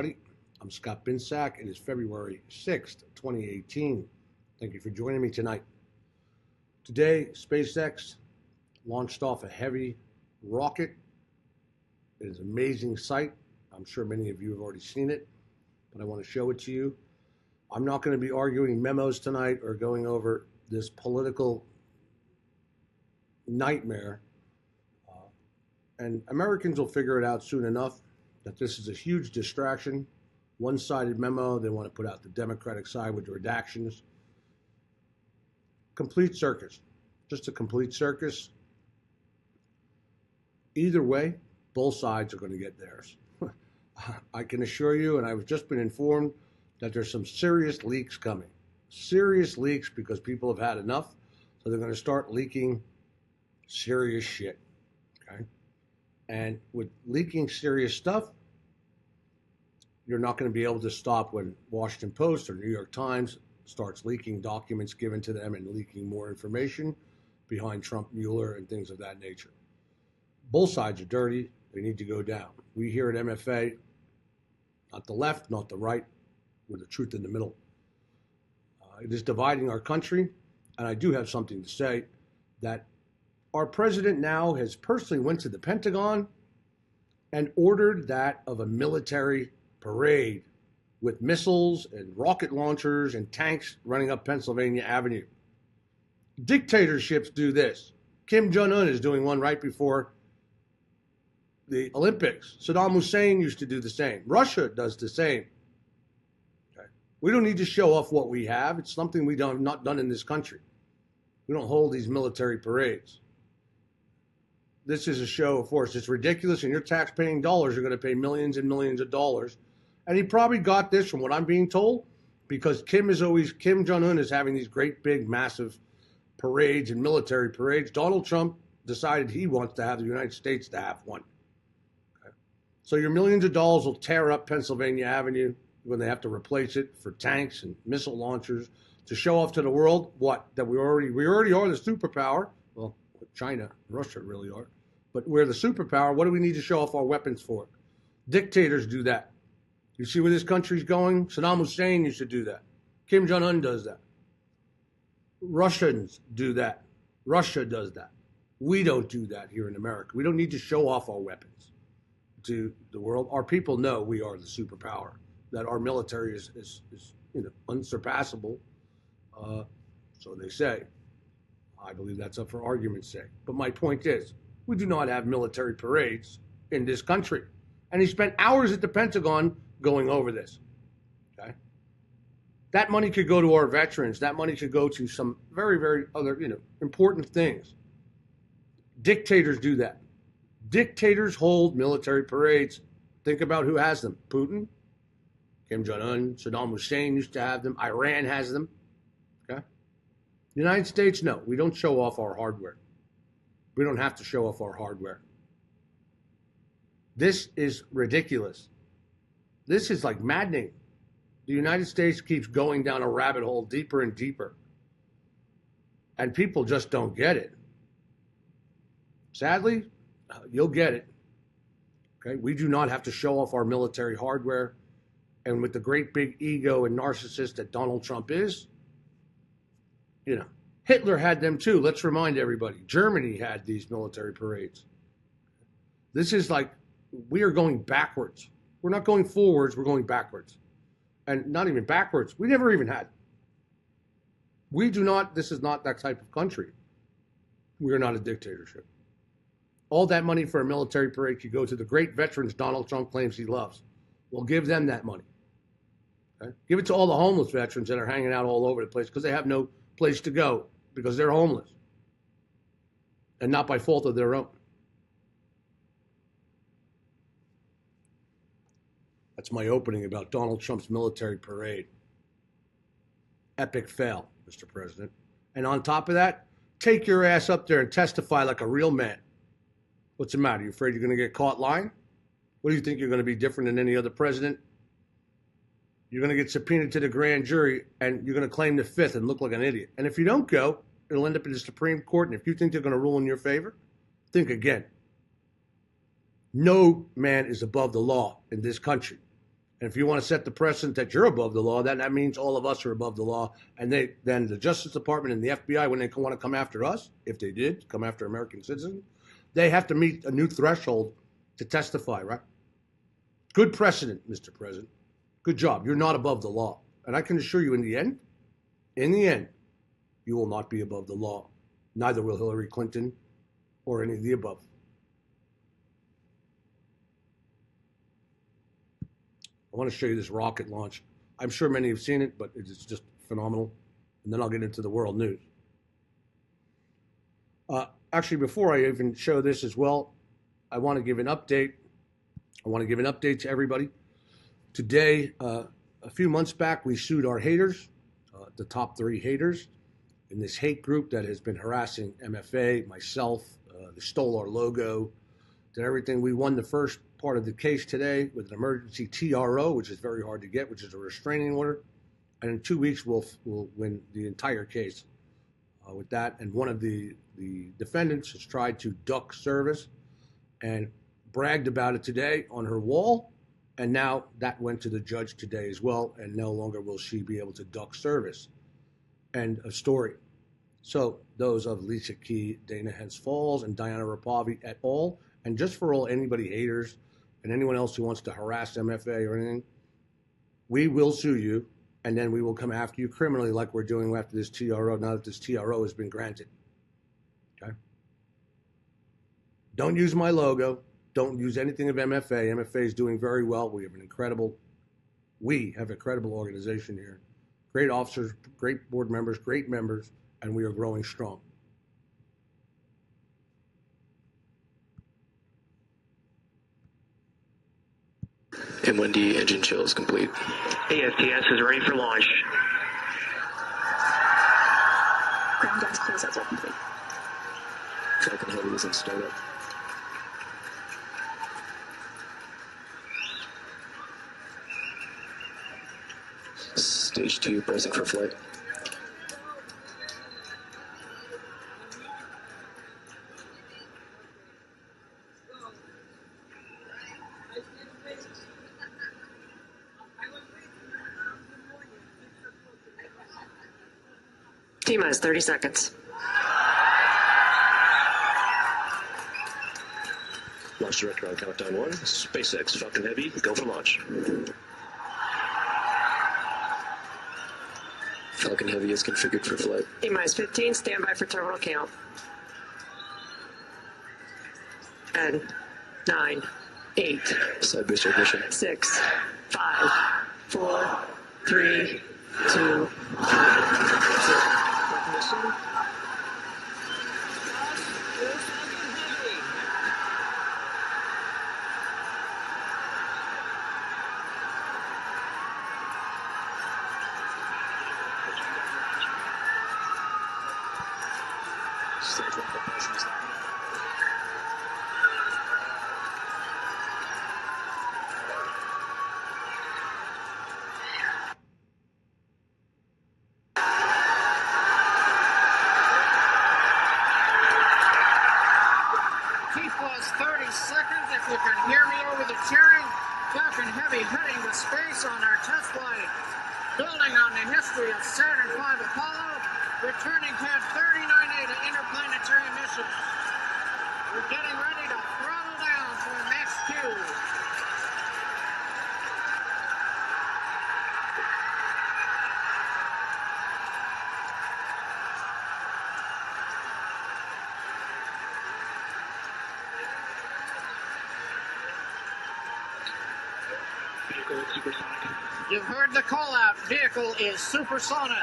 everybody. I'm Scott Binsack. It is February 6th, 2018. Thank you for joining me tonight. Today, SpaceX launched off a heavy rocket. It is an amazing sight. I'm sure many of you have already seen it, but I want to show it to you. I'm not going to be arguing memos tonight or going over this political nightmare. And Americans will figure it out soon enough that this is a huge distraction, one-sided memo. They want to put out the Democratic side with redactions. Complete circus, just a complete circus. Either way, both sides are going to get theirs. I can assure you, and I've just been informed that there's some serious leaks coming. Serious leaks because people have had enough, so they're going to start leaking serious shit, okay? And with leaking serious stuff, you're not going to be able to stop when Washington Post or New York Times starts leaking documents given to them and leaking more information behind Trump, Mueller, and things of that nature. Both sides are dirty. They need to go down. We here at MFA, not the left, not the right, we're the truth in the middle. It is dividing our country, and I do have something to say that our president now has personally went to the Pentagon and ordered that of a military parade with missiles and rocket launchers and tanks running up Pennsylvania Avenue. Dictatorships do this. Kim Jong-un is doing one right before the Olympics. Saddam Hussein used to do the same. Russia does the same. Okay. We don't need to show off what we have. It's something we have not done in this country. We don't hold these military parades. This is a show of force. It's ridiculous, and your tax-paying dollars are going to pay millions and millions of dollars. And he probably got this from what I'm being told, because Kim Jong-un is having these great, big, massive parades and military parades. Donald Trump decided he wants to have the United States to have one. Okay. So your millions of dollars will tear up Pennsylvania Avenue when they have to replace it for tanks and missile launchers to show off to the world what? That we already are the superpower. Well, China, Russia really are. But we're the superpower. What do we need to show off our weapons for? Dictators do that. You see where this country's going? Saddam Hussein used to do that. Kim Jong-un does that. Russians do that. Russia does that. We don't do that here in America. We don't need to show off our weapons to the world. Our people know we are the superpower, that our military is unsurpassable. So they say. I believe that's up for argument's sake. But my point is, we do not have military parades in this country. And he spent hours at the Pentagon going over this. Okay? That money could go to our veterans. That money could go to some very, very other, important things. Dictators do that. Dictators hold military parades. Think about who has them. Putin, Kim Jong-un, Saddam Hussein used to have them. Iran has them. Okay? The United States, no. We don't show off our hardware. We don't have to show off our hardware. This is ridiculous. This is like maddening. The United States keeps going down a rabbit hole deeper and deeper. And people just don't get it. Sadly, you'll get it. Okay? We do not have to show off our military hardware. And with the great big ego and narcissist that Donald Trump is, Hitler had them too. Let's remind everybody. Germany had these military parades. This is like, we are going backwards. We're not going forwards, we're going backwards. And not even backwards. We never even had. This is not that type of country. We are not a dictatorship. All that money for a military parade could go to the great veterans Donald Trump claims he loves. We'll give them that money. Okay? Give it to all the homeless veterans that are hanging out all over the place because they have no place to go because they're homeless and not by fault of their own. That's my opening about Donald Trump's military parade. Epic fail, Mr. President. And on top of that, take your ass up there and testify like a real man. What's the matter? You afraid you're going to get caught lying? What do you think, you're going to be different than any other president? You're going to get subpoenaed to the grand jury, and you're going to claim the fifth and look like an idiot. And if you don't go, it'll end up in the Supreme Court. And if you think they're going to rule in your favor, think again. No man is above the law in this country. And if you want to set the precedent that you're above the law, then that means all of us are above the law. And then the Justice Department and the FBI, when they want to come after us, if they did come after American citizens, they have to meet a new threshold to testify, right? Good precedent, Mr. President. Good job. You're not above the law. And I can assure you, in the end, you will not be above the law. Neither will Hillary Clinton or any of the above. I want to show you this rocket launch. I'm sure many have seen it, but it's just phenomenal. And then I'll get into the world news. Actually, before I even show this as well, I want to give an update. I want to give an update to everybody. Today, a few months back, we sued our haters, the top 3 haters in this hate group that has been harassing MFA, myself. They stole our logo, did everything. We won the first part of the case today with an emergency TRO, which is very hard to get, which is a restraining order. And in 2 weeks, we'll win the entire case with that. And one of the defendants has tried to duck service and bragged about it today on her wall. And now that went to the judge today as well. And no longer will she be able to duck service. End of story. So those of Lisa Key, Dana Hens Falls, and Diana Rapavi et al. And just for all anybody haters and anyone else who wants to harass MFA or anything, we will sue you, and then we will come after you criminally like we're doing after this TRO, now that this TRO has been granted. Okay? Don't use my logo. Don't use anything of MFA. MFA is doing very well. We have an incredible organization here. Great officers, great board members, great members, and we are growing strong. M1D engine chill is complete. ASTS is ready for launch. Ground gas closeouts are complete. Falcon Heavy is in startup. Stage 2 bracing for flight. T-minus 30 seconds. Launch director on countdown 1. Space X Falcon Heavy, go for launch. Falcon Heavy is configured for flight. T-minus 15, stand by for terminal count. 10, 9, 8. Side booster ignition. 6, 5, 4, 3, 2, 1. Ignition. If you can hear me over the cheering, Falcon Heavy heading to space on our test flight, building on the history of Saturn V Apollo, returning pad 39A to interplanetary missions. We're getting ready to throttle down to a max Q. Supersonic. You've heard the call out. Vehicle is supersonic.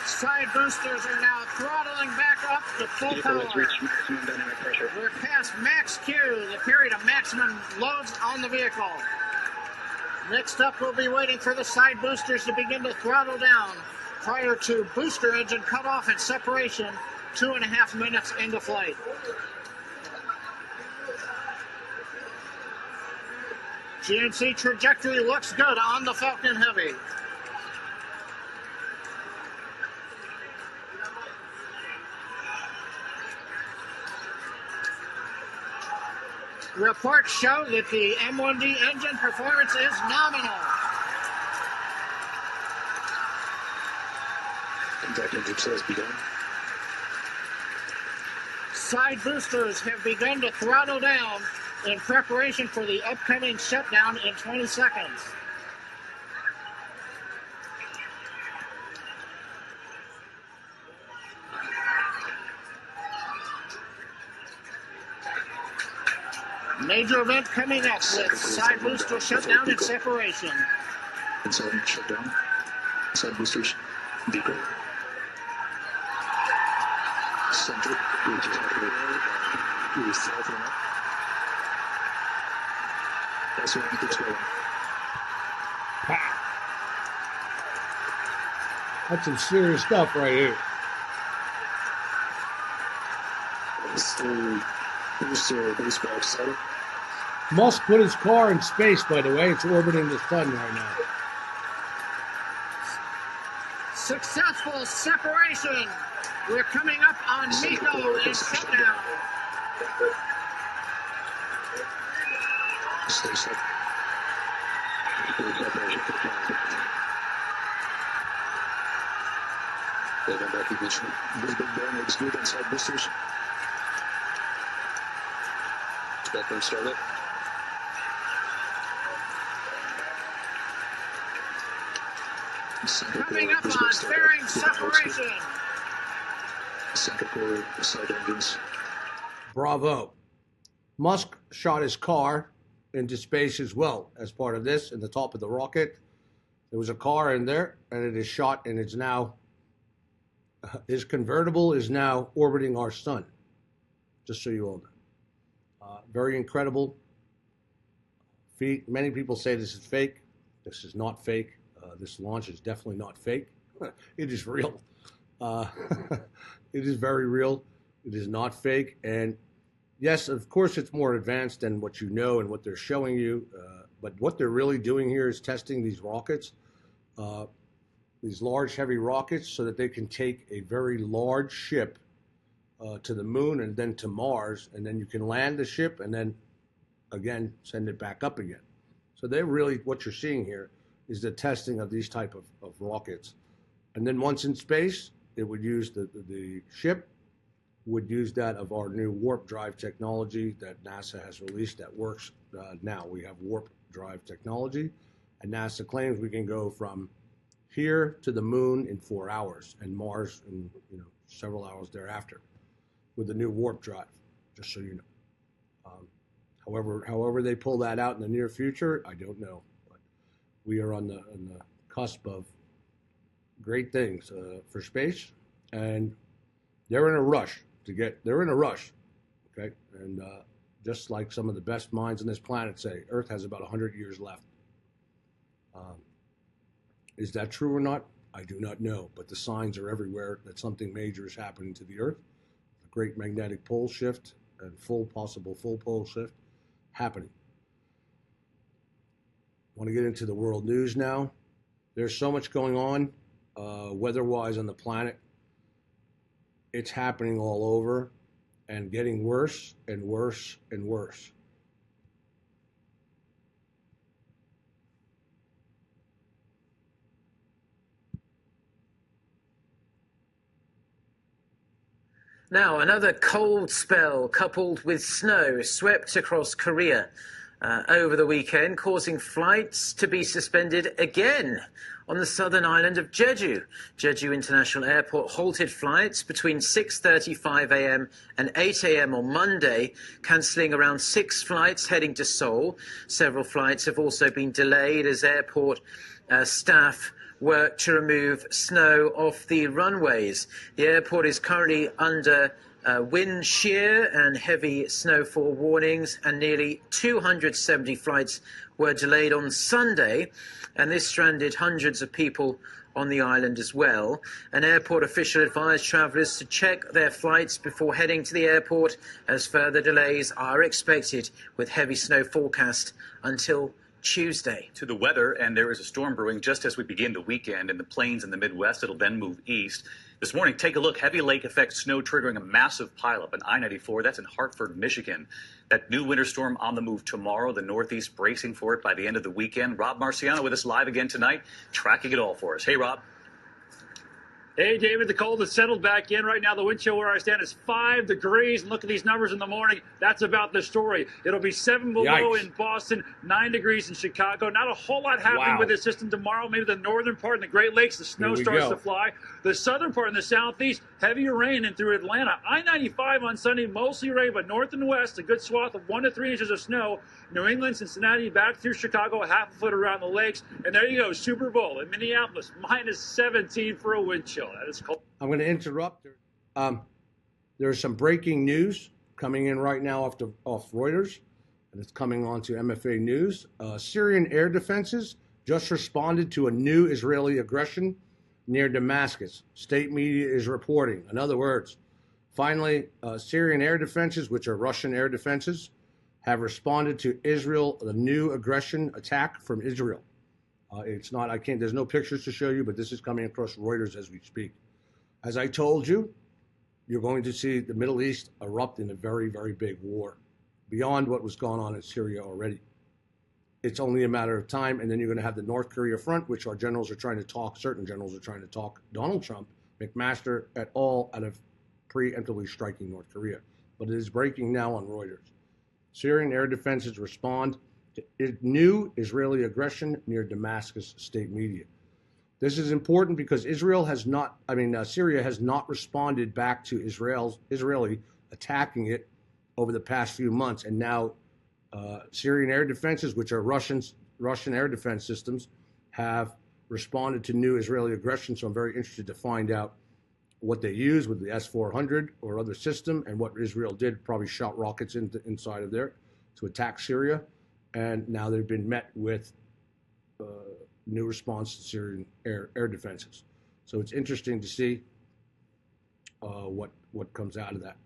Side boosters are now throttling back up to full power. We're past max Q, the period of maximum loads on the vehicle. Next up, we'll be waiting for the side boosters to begin to throttle down prior to booster engine cutoff and separation 2.5 minutes into flight. GNC trajectory looks good on the Falcon Heavy. Reports show that the M1D engine performance is nominal. Contact engine has begun. Side boosters have begun to throttle down in preparation for the upcoming shutdown in 20 seconds. Major event coming up with side booster shutdown and separation. Inside shutdown. Side boosters. Vehicle. Center. Which is halfway there. We're south enough. That's where it keeps going. That's some serious stuff right here. Booster baseball excited. Musk put his car in space, by the way. It's orbiting the sun right now. Successful separation. We're coming up on Miko in shutdown. Stay set. Welcome back, ignition. Brisbane burn looks good on side boosters. Back burn started. Coming up on fairing separation. Second core side engines. Bravo. Musk shot his car into space as well as part of this in the top of the rocket. There was a car in there, and it is shot, and it's now, his convertible is now orbiting our sun, just so you all know. Very incredible feat. Many people say this is fake. This is not fake. This launch is definitely not fake. It is real. It is very real. It is not fake. And yes, of course, it's more advanced than what you know and what they're showing you. But what they're really doing here is testing these rockets, these large, heavy rockets, so that they can take a very large ship to the moon and then to Mars, and then you can land the ship and then, again, send it back up again. So they're really, what you're seeing here is the testing of these type of rockets. And then once in space, it would use the ship would use that of our new warp drive technology that NASA has released that works now. We have warp drive technology, and NASA claims we can go from here to the moon in 4 hours and Mars in several hours thereafter with the new warp drive, just so you know. However they pull that out in the near future, I don't know. But we are on the cusp of great things for space, and they're in a rush they're in a rush, okay? And just like some of the best minds on this planet say, Earth has about 100 years left. Is that true or not? I do not know, but the signs are everywhere that something major is happening to the Earth. A great magnetic pole shift and possible full pole shift happening. I want to get into the world news now. There's so much going on weather-wise on the planet. It's happening all over and getting worse and worse and worse. Now, another cold spell coupled with snow swept across Korea over the weekend, causing flights to be suspended again on the southern island of Jeju. Jeju International Airport halted flights between 6:35 a.m. and 8 a.m. on Monday, cancelling around 6 flights heading to Seoul. Several flights have also been delayed as airport staff work to remove snow off the runways. The airport is currently under wind shear and heavy snowfall warnings, and nearly 270 flights were delayed on Sunday, and this stranded hundreds of people on the island as well. An airport official advised travellers to check their flights before heading to the airport, as further delays are expected with heavy snow forecast until Tuesday. To the weather, and there is a storm brewing just as we begin the weekend in the plains and the Midwest. It'll then move east. This morning, take a look. Heavy lake effect snow triggering a massive pileup in I-94. That's in Hartford, Michigan. That new winter storm on the move tomorrow. The Northeast bracing for it by the end of the weekend. Rob Marciano with us live again tonight, tracking it all for us. Hey, Rob. Hey, David, the cold has settled back in. Right now, the wind chill where I stand is 5 degrees. And look at these numbers in the morning. That's about the story. It'll be 7 below in Boston, 9 degrees in Chicago. Not a whole lot happening with this system tomorrow. Maybe the northern part in the Great Lakes, the snow starts to fly. The southern part in the southeast, heavier rain in through Atlanta. I-95 on Sunday, mostly rain, but north and west, a good swath of 1 to 3 inches of snow. New England, Cincinnati, back through Chicago, half a foot around the lakes. And there you go, Super Bowl in Minneapolis, minus 17 for a wind chill. That is cold. I'm going to interrupt. There's some breaking news coming in right now off Reuters, and it's coming on to MFA News. Syrian air defenses just responded to a new Israeli aggression near Damascus. State media is reporting. In other words, finally, Syrian air defenses, which are Russian air defenses, have responded to Israel, the new aggression attack from Israel. There's no pictures to show you, but this is coming across Reuters as we speak. As I told you, you're going to see the Middle East erupt in a very, very big war beyond what was going on in Syria already. It's only a matter of time, and then you're going to have the North Korea front, which certain generals are trying to talk Donald Trump, McMaster, et al. Out of pre-emptily striking North Korea. But it is breaking now on Reuters. Syrian air defenses respond to new Israeli aggression near Damascus, state media. This is important because Syria has not responded back to Israeli attacking it over the past few months. And now Syrian air defenses, which are Russian air defense systems, have responded to new Israeli aggression. So I'm very interested to find out what they use with the S-400 or other system, and what Israel did, probably shot rockets inside of there to attack Syria. And now they've been met with new response to Syrian air defenses. So it's interesting to see what comes out of that.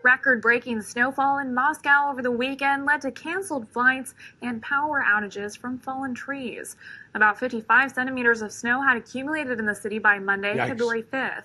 Record-breaking snowfall in Moscow over the weekend led to canceled flights and power outages from fallen trees. About 55 centimeters of snow had accumulated in the city by Monday, February 5th.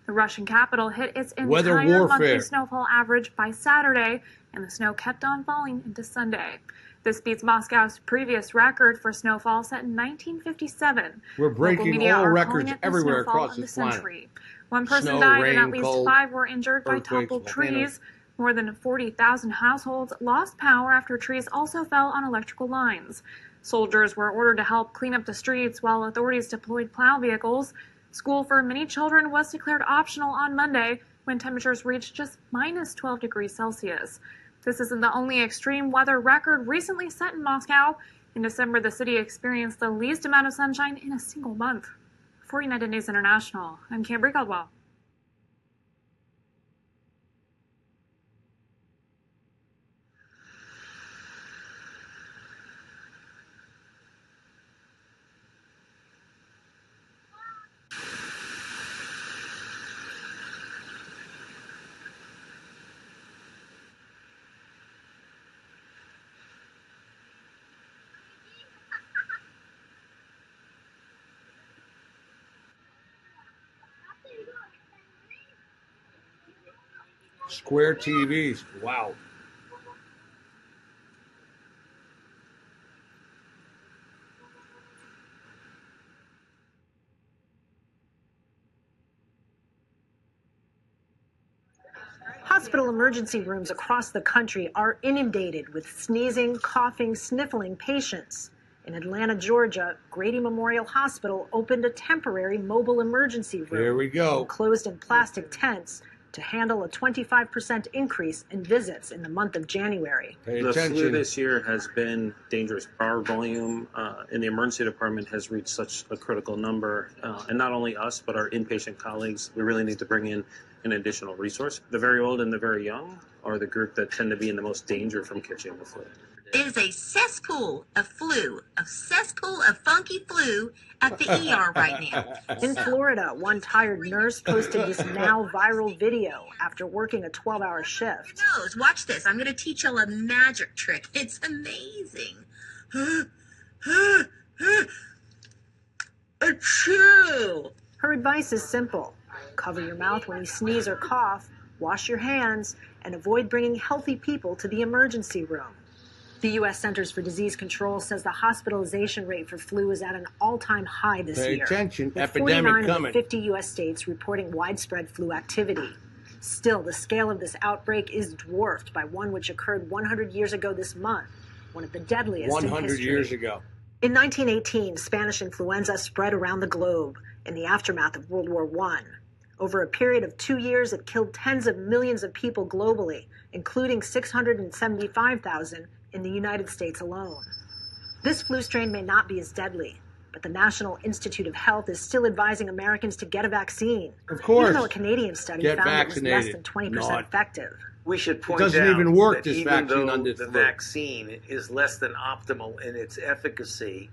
The Russian capital hit its entire monthly snowfall average by Saturday, and the snow kept on falling into Sunday. This beats Moscow's previous record for snowfall set in 1957. We're breaking all records everywhere across the planet. One person died and at least 5 were injured by toppled trees. More than 40,000 households lost power after trees also fell on electrical lines. Soldiers were ordered to help clean up the streets while authorities deployed plow vehicles. School for many children was declared optional on Monday when temperatures reached just minus 12 degrees Celsius. This isn't the only extreme weather record recently set in Moscow. In December, the city experienced the least amount of sunshine in a single month. For United News International, I'm Cambry Caldwell. Square TVs. Wow. Hospital emergency rooms across the country are inundated with sneezing, coughing, sniffling patients. In Atlanta, Georgia, Grady Memorial Hospital opened a temporary mobile emergency room. Here we go. Enclosed in plastic tents to handle a 25% increase in visits in the month of January. The flu this year has been dangerous. Our volume in the emergency department has reached such a critical number, and not only us, but our inpatient colleagues. We really need to bring in an additional resource. The very old and the very young are the group that tend to be in the most danger from catching the flu. There's a cesspool of flu, a cesspool of funky flu at the ER right now. In Florida, one tired nurse posted this now viral video after working a 12-hour shift. Watch this. I'm going to teach y'all a magic trick. It's amazing. Achoo! Her advice is simple. Cover your mouth when you sneeze or cough, wash your hands, and avoid bringing healthy people to the emergency room. The U.S. Centers for Disease Control says the hospitalization rate for flu is at an all-time high this year. Pay attention, with epidemic 49 coming. of the 50 U.S. states reporting widespread flu activity. Still, the scale of this outbreak is dwarfed by one which occurred 100 years ago this month, one of the deadliest in history. 100 years ago. In 1918, Spanish influenza spread around the globe in the aftermath of World War I. Over a period of 2 years, it killed tens of millions of people globally, including 675,000 in the United States alone. This flu strain may not be as deadly, but the National Institute of Health is still advising Americans to get a vaccine. Of course. Even though a Canadian study found it was less than 20% effective. We should point out even work, that this even vaccine though on this the flu. vaccine is less than optimal in its efficacy,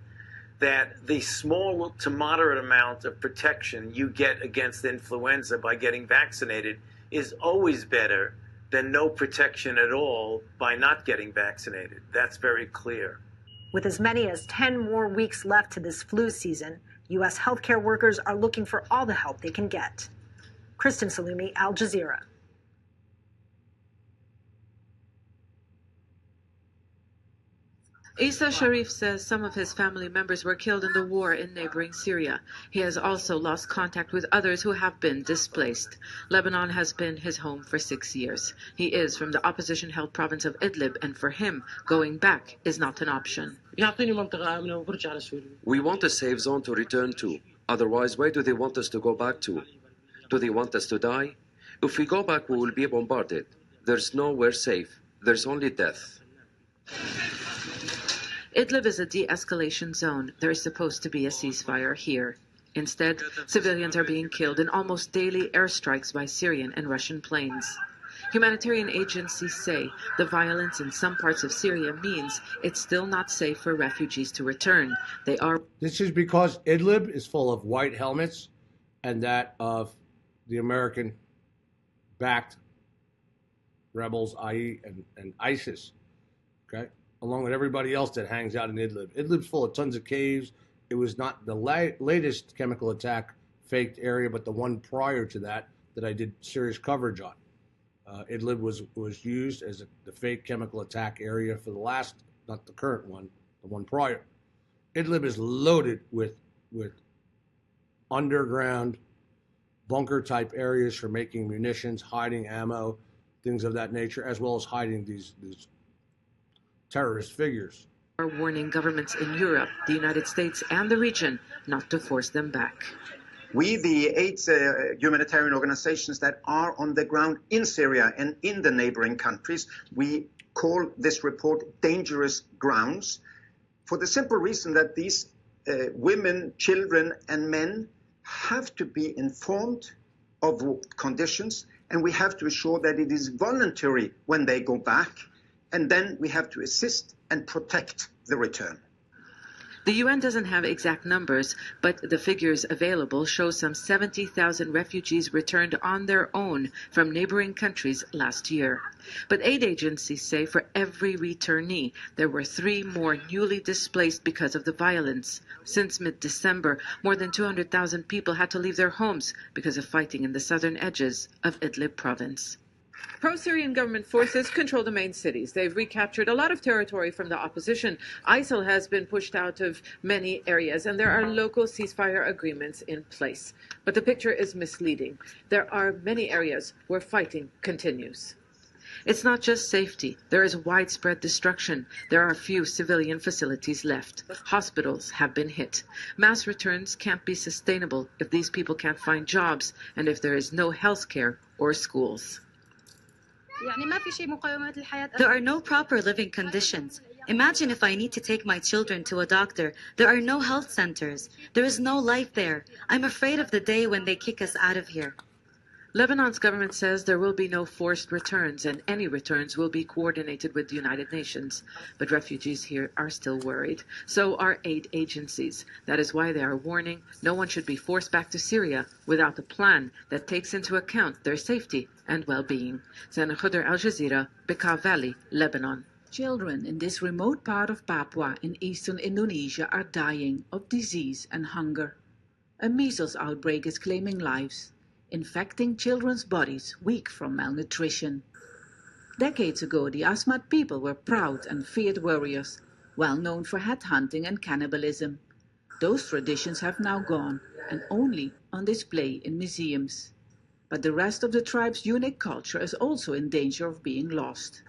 that the small to moderate amount of protection you get against influenza by getting vaccinated is always better than no protection at all by not getting vaccinated. That's very clear. With as many as 10 more weeks left to this flu season, U.S. healthcare workers are looking for all the help they can get. Kristen Salumi, Al Jazeera. Issa Sharif says some of his family members were killed in the war in neighboring Syria. He has also lost contact with others who have been displaced. Lebanon has been his home for 6 years. He is from the opposition-held province of Idlib, and for him, going back is not an option. We want a safe zone to return to. Otherwise, where do they want us to go back to? Do they want us to die? If we go back, we will be bombarded. There's nowhere safe. There's only death. Idlib is a de-escalation zone. There is supposed to be a ceasefire here. Instead, civilians are being killed in almost daily airstrikes by Syrian and Russian planes. Humanitarian agencies say the violence in some parts of Syria means it's still not safe for refugees to return. This is because Idlib is full of white helmets and that of the American-backed rebels, i.e. and ISIS, okay? Along with everybody else that hangs out in Idlib. Idlib's full of tons of caves. It was not the latest chemical attack faked area, but the one prior to that I did serious coverage on. Idlib was used as the fake chemical attack area for the last, not the current one, the one prior. Idlib is loaded with underground bunker-type areas for making munitions, hiding ammo, things of that nature, as well as hiding these terrorist figures. Are warning governments in Europe, the United States, and the region not to force them back. We, the 8 humanitarian organizations that are on the ground in Syria and in the neighboring countries, we call this report Dangerous Grounds for the simple reason that these women, children, and men have to be informed of conditions, and we have to assure that it is voluntary when they go back, and then we have to assist and protect the return. The UN doesn't have exact numbers, but the figures available show some 70,000 refugees returned on their own from neighboring countries last year. But aid agencies say for every returnee, there were 3 more newly displaced because of the violence. Since mid-December, more than 200,000 people had to leave their homes because of fighting in the southern edges of Idlib province. Pro-Syrian government forces control the main cities. They've recaptured a lot of territory from the opposition. ISIL has been pushed out of many areas, and there are local ceasefire agreements in place. But the picture is misleading. There are many areas where fighting continues. It's not just safety. There is widespread destruction. There are few civilian facilities left. Hospitals have been hit. Mass returns can't be sustainable if these people can't find jobs and if there is no health care or schools. There are no proper living conditions. Imagine if I need to take my children to a doctor. There are no health centers. There is no life there. I'm afraid of the day when they kick us out of here. Lebanon's government says there will be no forced returns, and any returns will be coordinated with the United Nations. But refugees here are still worried. So are aid agencies. That is why they are warning no one should be forced back to Syria without a plan that takes into account their safety and well-being. Sana Khudr, Al Jazeera, Bekaa Valley, Lebanon. Children in this remote part of Papua in eastern Indonesia are dying of disease and hunger. A measles outbreak is claiming lives, infecting children's bodies weak from malnutrition. Decades ago, the Asmat people were proud and feared warriors, well known for headhunting and cannibalism. Those traditions have now gone and only on display in museums. But the rest of the tribe's unique culture is also in danger of being lost.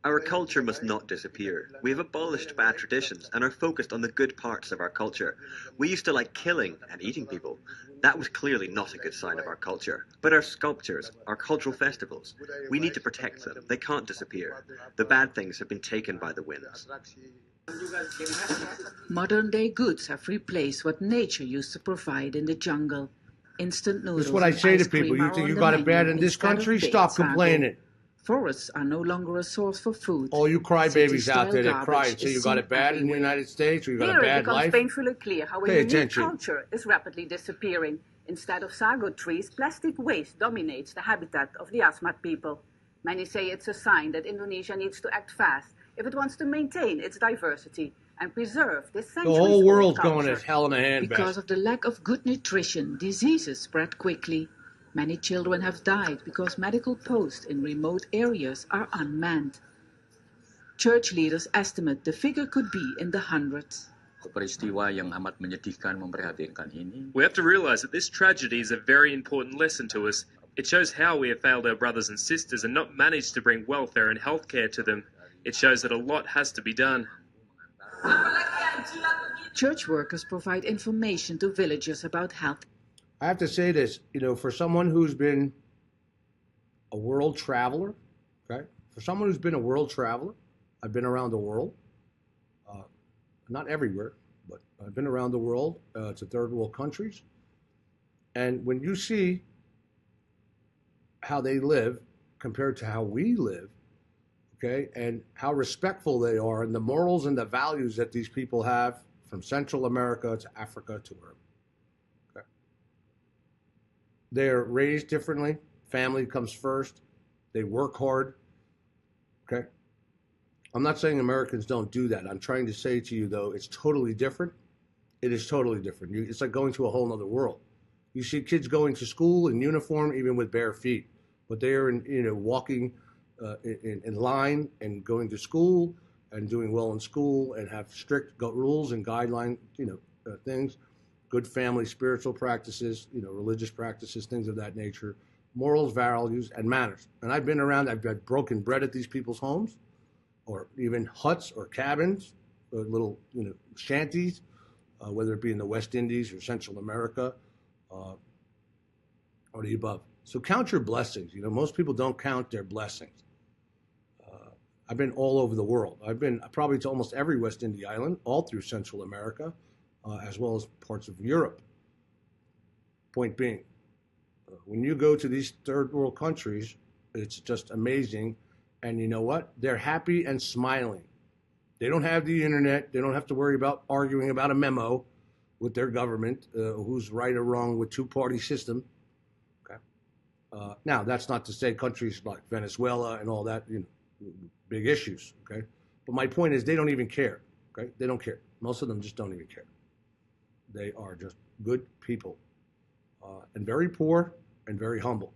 Our culture must not disappear. We have abolished bad traditions and are focused on the good parts of our culture. We used to like killing and eating people. That was clearly not a good sign of our culture. But our sculptures, our cultural festivals, we need to protect them. They can't disappear. The bad things have been taken by the winds. Modern-day goods have replaced what nature used to provide in the jungle. Instant noodles. This is what I say to people. You think you got it bad in this country? Stop complaining. Forests are no longer a source for food. All you crybabies out there that cry and say you got it bad in the United States or you got a bad life. It becomes painfully clear how a unique culture is rapidly disappearing. Instead of sago trees, plastic waste dominates the habitat of the Asmat people. Many say it's a sign that Indonesia needs to act fast if it wants to maintain its diversity and preserve this centuries-old culture. The whole world's going as hell in a handbasket. Because of the lack of good nutrition, diseases spread quickly. Many children have died because medical posts in remote areas are unmanned. Church leaders estimate the figure could be in the hundreds. We have to realize that this tragedy is a very important lesson to us. It shows how we have failed our brothers and sisters and not managed to bring welfare and healthcare to them. It shows that a lot has to be done. Church workers provide information to villagers about health. I have to say this, for someone who's been a world traveler, okay? For someone who's been a world traveler, I've been around the world, not everywhere, but I've been around the world to third world countries. And when you see how they live compared to how we live, okay, and how respectful they are and the morals and the values that these people have from Central America to Africa to Europe. They're raised differently. Family comes first. They work hard. Okay? I'm not saying Americans don't do that. I'm trying to say to you, though, it's totally different. It is totally different. It's like going to a whole other world. You see kids going to school in uniform, even with bare feet. But they are, walking in line and going to school and doing well in school and have strict rules and guideline, things. Good family, spiritual practices, religious practices, things of that nature, morals, values, and manners. And I've been around, I've broken bread at these people's homes, or even huts or cabins, or little, shanties, whether it be in the West Indies or Central America, or the above. So count your blessings. Most people don't count their blessings. I've been all over the world. I've been probably to almost every West Indian island, all through Central America. As well as parts of Europe. Point being, when you go to these third world countries, it's just amazing. And you know what? They're happy and smiling. They don't have the internet. They don't have to worry about arguing about a memo with their government, who's right or wrong with two-party system. Okay. Now, that's not to say countries like Venezuela and all that, big issues. Okay. But my point is they don't even care. Okay. They don't care. Most of them just don't even care. They are just good people and very poor, and very humble.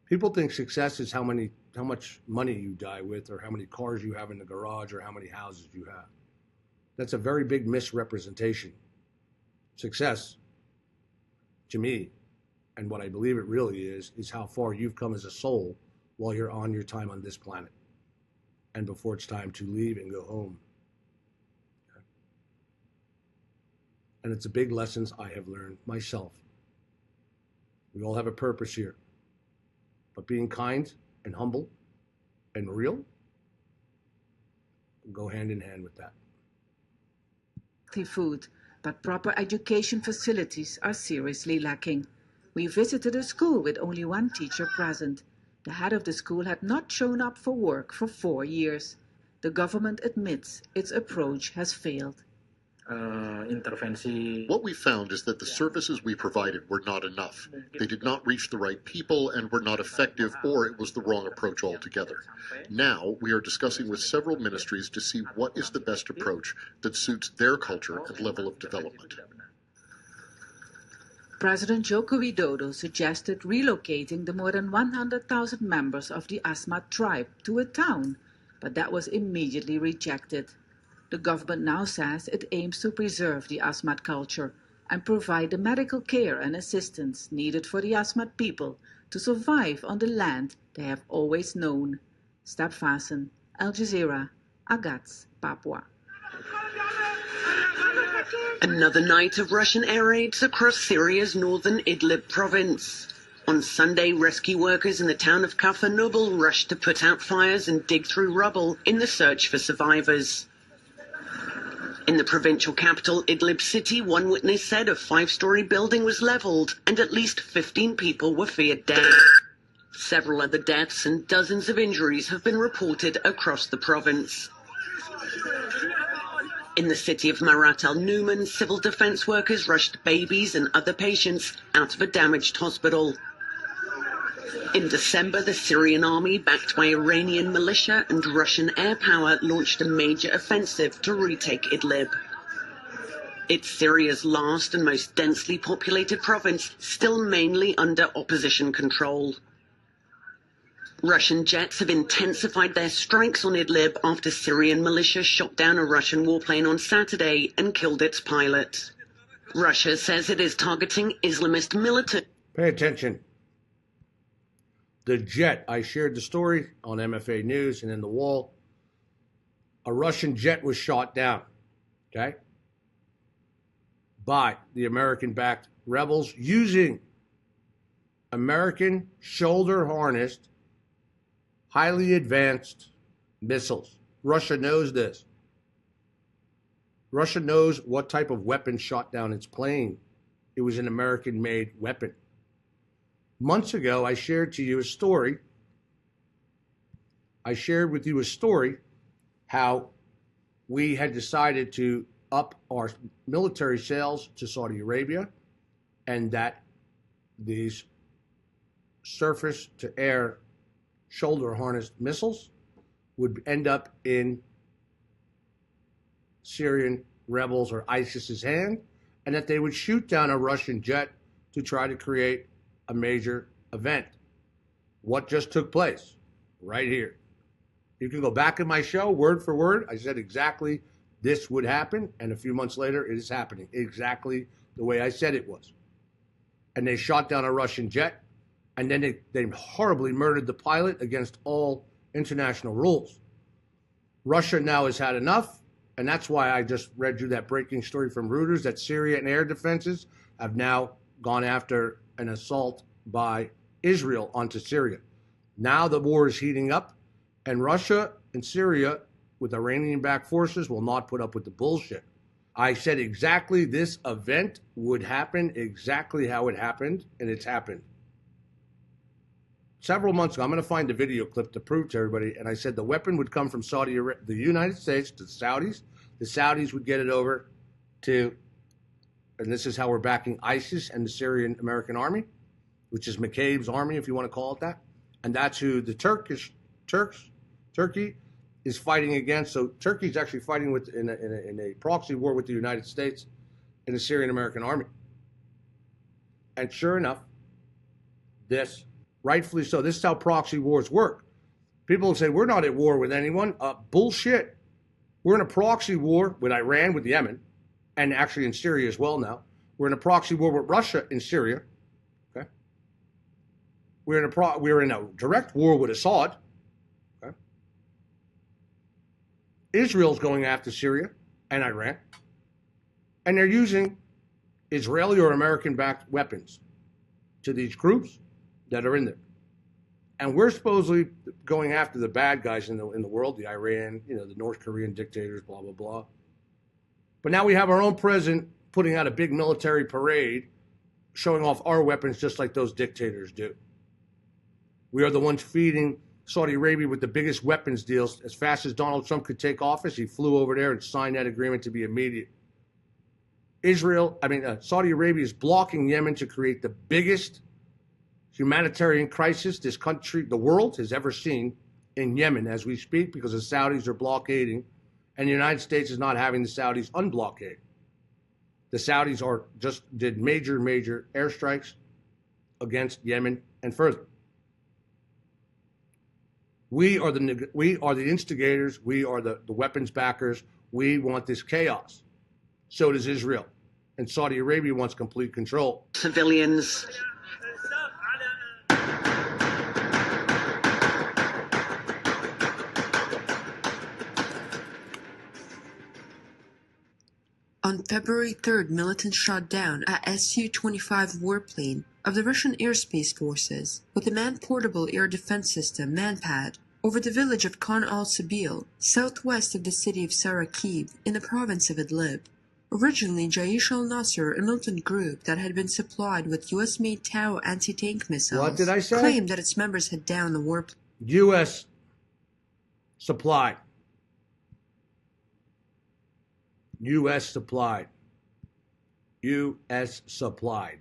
People think success is how much money you die with, or how many cars you have in the garage, or how many houses you have. That's a very big misrepresentation. Success, to me, and what I believe it really is how far you've come as a soul while you're on your time on this planet, and before it's time to leave and go home. Okay? And it's a big lessons I have learned myself. We all have a purpose here, but being kind and humble and real go hand in hand with that. Food, but proper education facilities are seriously lacking. We visited a school with only one teacher present. The head of the school had not shown up for work for 4 years. The government admits its approach has failed. What we found is that the services we provided were not enough. They did not reach the right people and were not effective, or it was the wrong approach altogether. Now, we are discussing with several ministries to see what is the best approach that suits their culture and level of development. President Joko Widodo suggested relocating the more than 100,000 members of the Asmat tribe to a town, but that was immediately rejected. The government now says it aims to preserve the Asmat culture and provide the medical care and assistance needed for the Asmat people to survive on the land they have always known. Step Fasten, Al Jazeera, Agats, Papua. Another night of Russian air raids across Syria's northern Idlib province. On Sunday, rescue workers in the town of Kafr Nubal rushed to put out fires and dig through rubble in the search for survivors. In the provincial capital, Idlib city, one witness said a 5-story building was leveled and at least 15 people were feared dead. Several other deaths and dozens of injuries have been reported across the province. In the city of Marat al-Numan, civil defense workers rushed babies and other patients out of a damaged hospital. In December, the Syrian army, backed by Iranian militia and Russian air power, launched a major offensive to retake Idlib. It's Syria's last and most densely populated province, still mainly under opposition control. Russian jets have intensified their strikes on Idlib after Syrian militia shot down a Russian warplane on Saturday and killed its pilot. Russia says it is targeting Islamist militants. Pay attention. The jet, I shared the story on MFA News and in the wall. A Russian jet was shot down, okay, by the American-backed rebels using American shoulder-harnessed, highly advanced missiles. Russia knows this. Russia knows what type of weapon shot down its plane. It was an American-made weapon. Months ago, I shared with you a story how we had decided to up our military sales to Saudi Arabia, and that these surface-to-air shoulder-harnessed missiles would end up in Syrian rebels or ISIS's hand, and that they would shoot down a Russian jet to try to create a major event. What just took place? Right here. You can go back in my show, word for word. I said exactly this would happen, and a few months later, it is happening exactly the way I said it was. And they shot down a Russian jet, and then they horribly murdered the pilot against all international rules. Russia now has had enough, and that's why I just read you that breaking story from Reuters that Syrian air defenses have now gone after an assault by Israel onto Syria. Now the war is heating up, and Russia and Syria, with Iranian-backed forces, will not put up with the bullshit. I said exactly this event would happen, exactly how it happened, and it's happened. Several months ago, I'm going to find the video clip to prove to everybody, and I said the weapon would come from the United States to the Saudis. The Saudis would get it over to, and this is how we're backing ISIS and the Syrian American Army, which is McCabe's army, if you want to call it that. And that's who the Turkey is fighting against. So Turkey's actually fighting in a proxy war with the United States and the Syrian American Army. And sure enough, this. Rightfully so. This is how proxy wars work. People say, we're not at war with anyone. Bullshit. We're in a proxy war with Iran, with Yemen, and actually in Syria as well now. We're in a proxy war with Russia in Syria. Okay. We're in a direct war with Assad. Okay. Israel's going after Syria and Iran. And they're using Israeli or American-backed weapons to these groups that are in there. And we're supposedly going after the bad guys in the world, the Iran, the North Korean dictators, blah, blah, blah. But now we have our own president putting out a big military parade showing off our weapons just like those dictators do. We are the ones feeding Saudi Arabia with the biggest weapons deals. As fast as Donald Trump could take office, he flew over there and signed that agreement to be immediate. Saudi Arabia is blocking Yemen to create the biggest humanitarian crisis this country, the world, has ever seen in Yemen as we speak, because the Saudis are blockading, and the United States is not having the Saudis unblockade. The Saudis did major airstrikes against Yemen and further. We are the instigators. We are the weapons backers. We want this chaos. So does Israel, and Saudi Arabia wants complete control. Civilians. On February 3rd, militants shot down a Su-25 warplane of the Russian airspace forces with a man-portable air defense system, MANPAD, over the village of Khan al-Sabil, southwest of the city of Sarakib, in the province of Idlib. Originally, Jaish al-Nasser, a militant group that had been supplied with U.S.-made Tau anti-tank missiles, What did I say? claimed that its members had downed the warplane. U.S. supplied. U.S. supplied. U.S. supplied.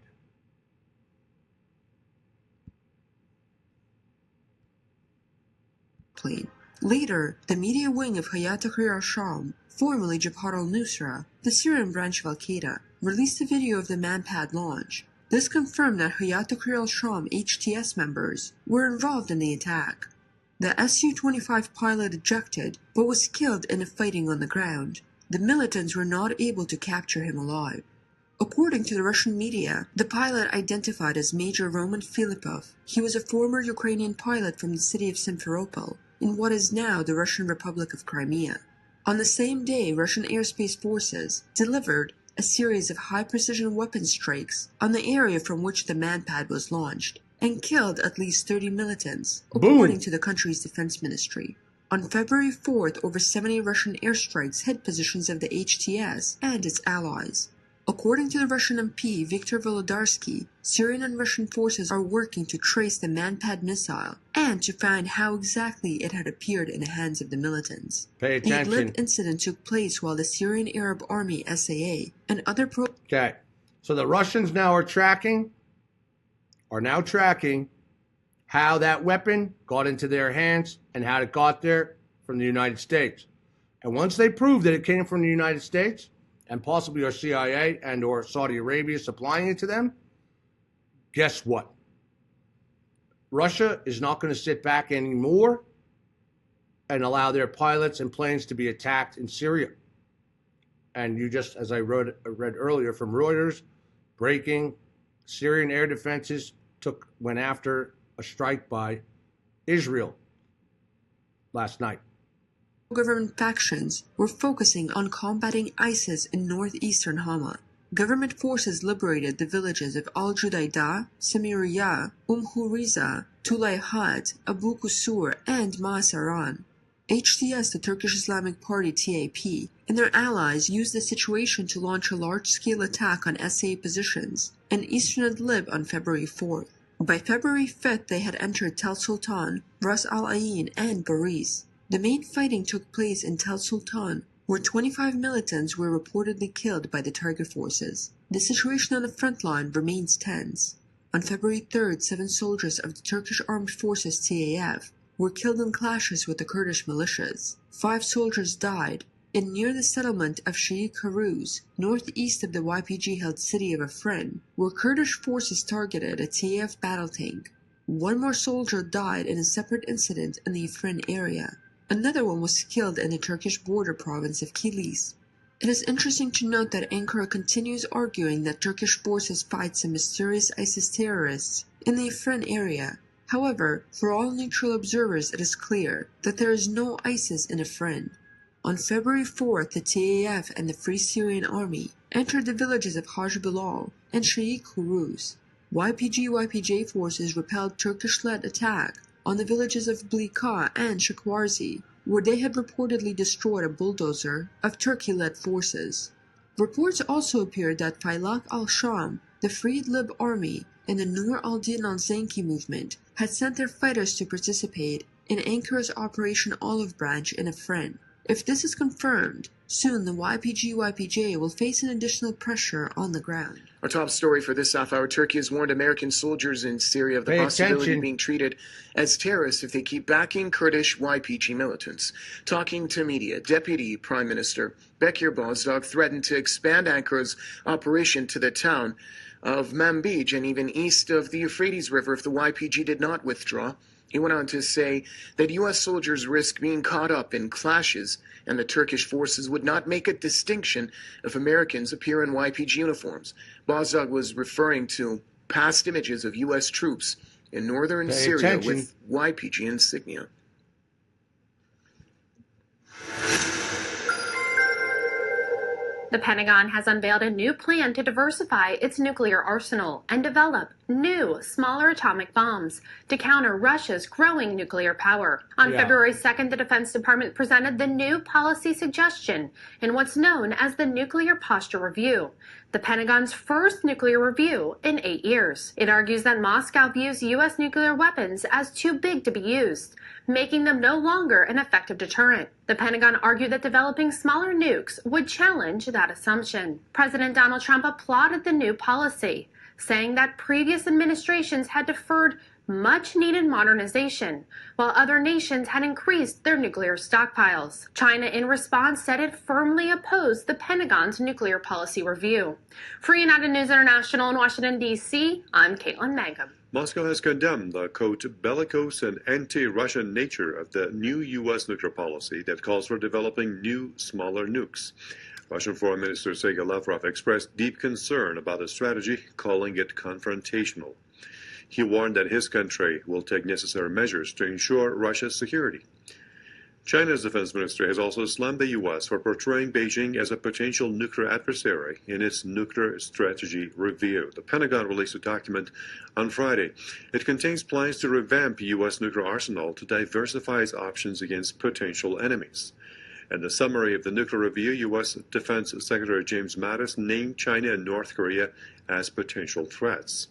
Later, the media wing of Hayat Tahrir al-Sham, formerly Jabhat al-Nusra, the Syrian branch of al-Qaeda, released a video of the MANPAD launch. This confirmed that Hayat Tahrir al-Sham HTS members were involved in the attack. The Su-25 pilot ejected, but was killed in a fighting on the ground. The militants were not able to capture him alive. According to the Russian media, the pilot identified as Major Roman Filipov. He was a former Ukrainian pilot from the city of Simferopol, in what is now the Russian Republic of Crimea. On the same day, Russian airspace forces delivered a series of high-precision weapon strikes on the area from which the MANPAD was launched, and killed at least 30 militants, according to the country's defense ministry. On February 4th, over 70 Russian airstrikes hit positions of the HTS and its allies. According to the Russian MP Viktor Volodarsky, Syrian and Russian forces are working to trace the MANPAD missile and to find how exactly it had appeared in the hands of the militants. Pay attention. The Idlib incident took place while the Syrian Arab Army SAA and other Okay, so the Russians now are now tracking how that weapon got into their hands and how it got there from the United States. And once they prove that it came from the United States, and possibly our CIA and or Saudi Arabia supplying it to them, guess what? Russia is not going to sit back anymore and allow their pilots and planes to be attacked in Syria. And you just, as I read earlier from Reuters, breaking Syrian air defenses went after a strike by Israel last night. Government factions were focusing on combating ISIS in northeastern Hama. Government forces liberated the villages of Al-Judaidah, Samiriya, Huriza, Tulayhat, Abu Qusur, and Ma'asaran. HTS, the Turkish Islamic Party TAP, and their allies used the situation to launch a large-scale attack on SA positions in eastern Idlib on February 4th. By February 5th, they had entered Tel Sultan, Ras Al Ain, and Baris. The main fighting took place in Tel Sultan, where 25 militants were reportedly killed by the target forces. The situation on the front line remains tense. On February 3rd, 7 soldiers of the Turkish Armed Forces TAF were killed in clashes with the Kurdish militias. 5 soldiers died in near the settlement of Sheikh Haruz, northeast of the YPG-held city of Afrin, where Kurdish forces targeted a TAF battle tank. One more soldier died in a separate incident in the Afrin area. Another one was killed in the Turkish border province of Kilis. It is interesting to note that Ankara continues arguing that Turkish forces fight some mysterious ISIS terrorists in the Afrin area. However, for all neutral observers it is clear that there is no ISIS in Afrin. On February 4th, the TAF and the Free Syrian Army entered the villages of Hajj Bilal and Sheikh Khuruz. YPG-YPJ forces repelled Turkish-led attack on the villages of Blika and Shakwarzi, where they had reportedly destroyed a bulldozer of Turkey-led forces. Reports also appeared that Faylaq al-Sham, the Free Idlib army, and the Nur al-Din al-Zanki movement had sent their fighters to participate in Ankara's Operation Olive Branch in Afrin. If this is confirmed, soon the YPG-YPJ will face an additional pressure on the ground. Our top story for this half-hour: Turkey has warned American soldiers in Syria of the possibility of being treated as terrorists if they keep backing Kurdish YPG militants. Talking to media, Deputy Prime Minister Bekir Bozdağ threatened to expand Ankara's operation to the town of Manbij and even east of the Euphrates River if the YPG did not withdraw. He went on to say that U.S. soldiers risk being caught up in clashes and the Turkish forces would not make a distinction if Americans appear in YPG uniforms. Bozdağ was referring to past images of U.S. troops in northern Syria with YPG insignia. The Pentagon has unveiled a new plan to diversify its nuclear arsenal and develop new, smaller atomic bombs to counter Russia's growing nuclear power. On February 2nd, the Defense Department presented the new policy suggestion in what's known as the Nuclear Posture Review, the Pentagon's first nuclear review in 8 years. It argues that Moscow views U.S. nuclear weapons as too big to be used, making them no longer an effective deterrent. The Pentagon argued that developing smaller nukes would challenge that assumption. President Donald Trump applauded the new policy, saying that previous administrations had deferred much-needed modernization, while other nations had increased their nuclear stockpiles. China, in response, said it firmly opposed the Pentagon's nuclear policy review. For United News International in Washington, D.C., I'm Caitlin Mangum. Moscow has condemned the, quote, bellicose and anti-Russian nature of the new U.S. nuclear policy that calls for developing new, smaller nukes. Russian Foreign Minister Sergei Lavrov expressed deep concern about the strategy, calling it confrontational. He warned that his country will take necessary measures to ensure Russia's security. China's defense ministry has also slammed the U.S. for portraying Beijing as a potential nuclear adversary in its nuclear strategy review. The Pentagon released a document on Friday. It contains plans to revamp U.S. nuclear arsenal to diversify its options against potential enemies. In the summary of the nuclear review, U.S. Defense Secretary James Mattis named China and North Korea as potential threats.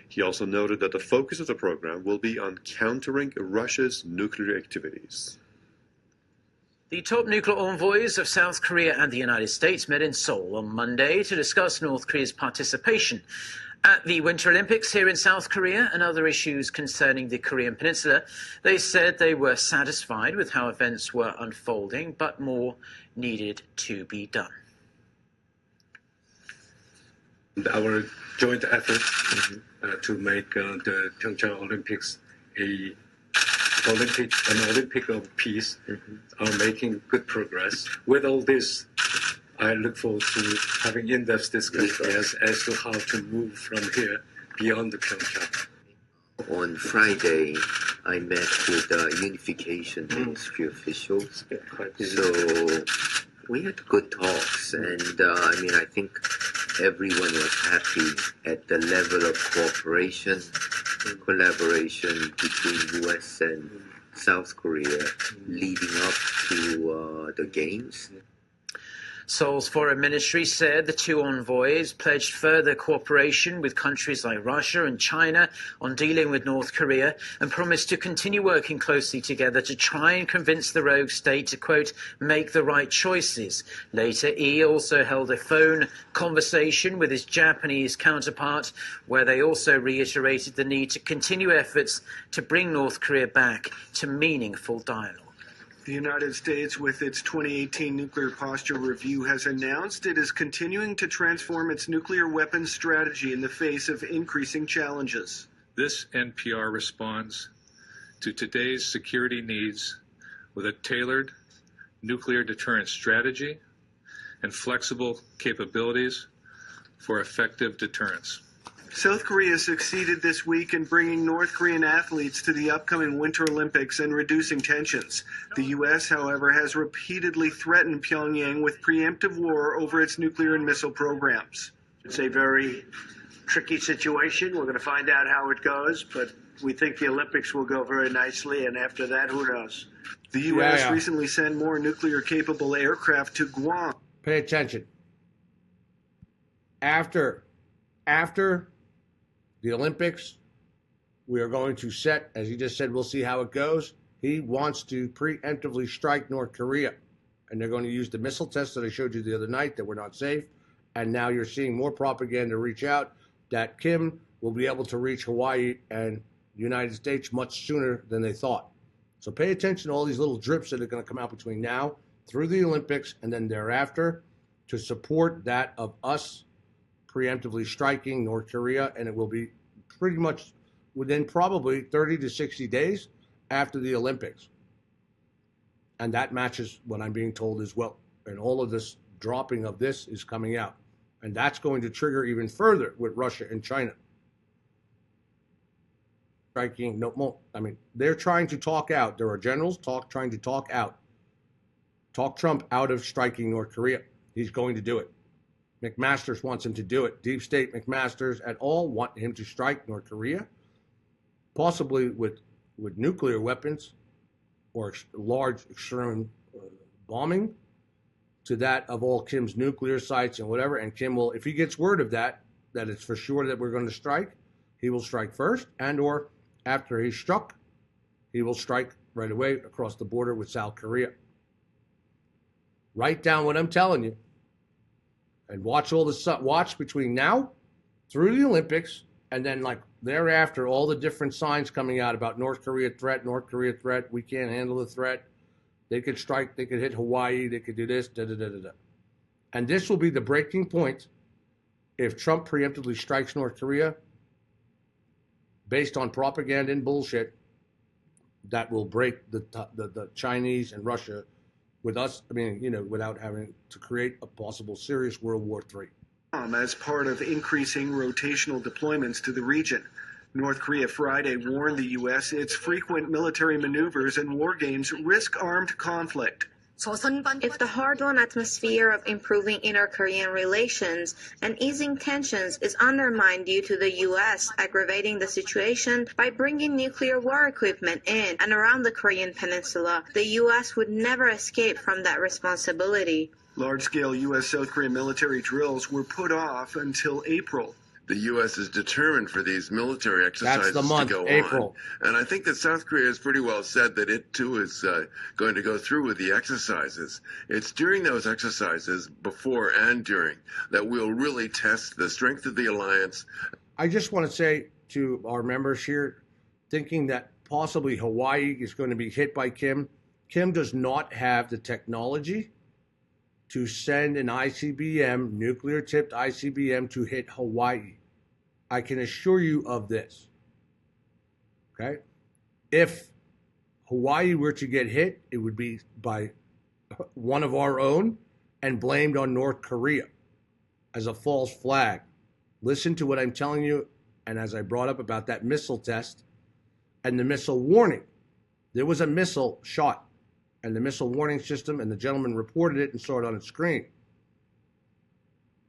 He also noted that the focus of the program will be on countering Russia's nuclear activities. The top nuclear envoys of South Korea and the United States met in Seoul on Monday to discuss North Korea's participation at the Winter Olympics here in South Korea and other issues concerning the Korean Peninsula. They said they were satisfied with how events were unfolding, but more needed to be done. Our joint effort to make the Pyeongchang Olympics an Olympic of peace are making good progress. With all this, I look forward to having in-depth discussions as to how to move from here beyond the Pyeongchang. On Friday, I met with the Unification Ministry officials. So we had good talks, and I think everyone was happy at the level of cooperation, collaboration between U.S. and South Korea leading up to the Games. Seoul's foreign ministry said the two envoys pledged further cooperation with countries like Russia and China on dealing with North Korea and promised to continue working closely together to try and convince the rogue state to, quote, make the right choices. Later, Yi also held a phone conversation with his Japanese counterpart, where they also reiterated the need to continue efforts to bring North Korea back to meaningful dialogue. The United States, with its 2018 Nuclear Posture Review, has announced it is continuing to transform its nuclear weapons strategy in the face of increasing challenges. This NPR responds to today's security needs with a tailored nuclear deterrence strategy and flexible capabilities for effective deterrence. South Korea succeeded this week in bringing North Korean athletes to the upcoming Winter Olympics and reducing tensions. The U.S., however, has repeatedly threatened Pyongyang with preemptive war over its nuclear and missile programs. It's a very tricky situation. We're going to find out how it goes, but we think the Olympics will go very nicely, and after that, who knows? The U.S. recently sent more nuclear-capable aircraft to Guam. Pay attention. After the Olympics, we are going to set, as he just said, we'll see how it goes. He wants to preemptively strike North Korea. And they're going to use the missile tests that I showed you the other night that were not safe. And now you're seeing more propaganda reach out that Kim will be able to reach Hawaii and the United States much sooner than they thought. So pay attention to all these little drips that are going to come out between now through the Olympics and then thereafter to support that of us preemptively striking North Korea, and it will be pretty much within probably 30 to 60 days after the Olympics. And that matches what I'm being told as well. And all of this dropping of this is coming out. And that's going to trigger even further with Russia and China. Striking, they're trying to talk out. There are generals trying to talk Trump out of striking North Korea. He's going to do it. McMaster's wants him to do it. Deep State, McMaster's, et al. Want him to strike North Korea, possibly with nuclear weapons or large extreme bombing to that of all Kim's nuclear sites and whatever. And Kim will, if he gets word of that it's for sure that we're going to strike, he will strike first, and or after he's struck, he will strike right away across the border with South Korea. Write down what I'm telling you. And watch between now through the Olympics, and then like thereafter, all the different signs coming out about North Korea threat, we can't handle the threat. They could strike, they could hit Hawaii, they could do this, da-da-da-da-da. And this will be the breaking point if Trump preemptively strikes North Korea based on propaganda and bullshit that will break the Chinese and Russia with us, without having to create a possible serious World War III. As part of increasing rotational deployments to the region. North Korea Friday warned the U.S. its frequent military maneuvers and war games risk armed conflict. If the hard-won atmosphere of improving inter-Korean relations and easing tensions is undermined due to the U.S. aggravating the situation by bringing nuclear war equipment in and around the Korean peninsula, the U.S. would never escape from that responsibility. Large-scale U.S.-South Korea military drills were put off until April. The U.S. is determined for these military exercises to go April. on. And I think that South Korea has pretty well said that it, too, is going to go through with the exercises. It's during those exercises, before and during, that we'll really test the strength of the alliance. I just want to say to our members here, thinking that possibly Hawaii is going to be hit by Kim, Kim does not have the technology to send an ICBM, nuclear-tipped ICBM, to hit Hawaii. I can assure you of this. Okay? If Hawaii were to get hit, it would be by one of our own and blamed on North Korea as a false flag. Listen to what I'm telling you, and as I brought up about that missile test and the missile warning. There was a missile shot and the missile warning system, and the gentleman reported it and saw it on his screen.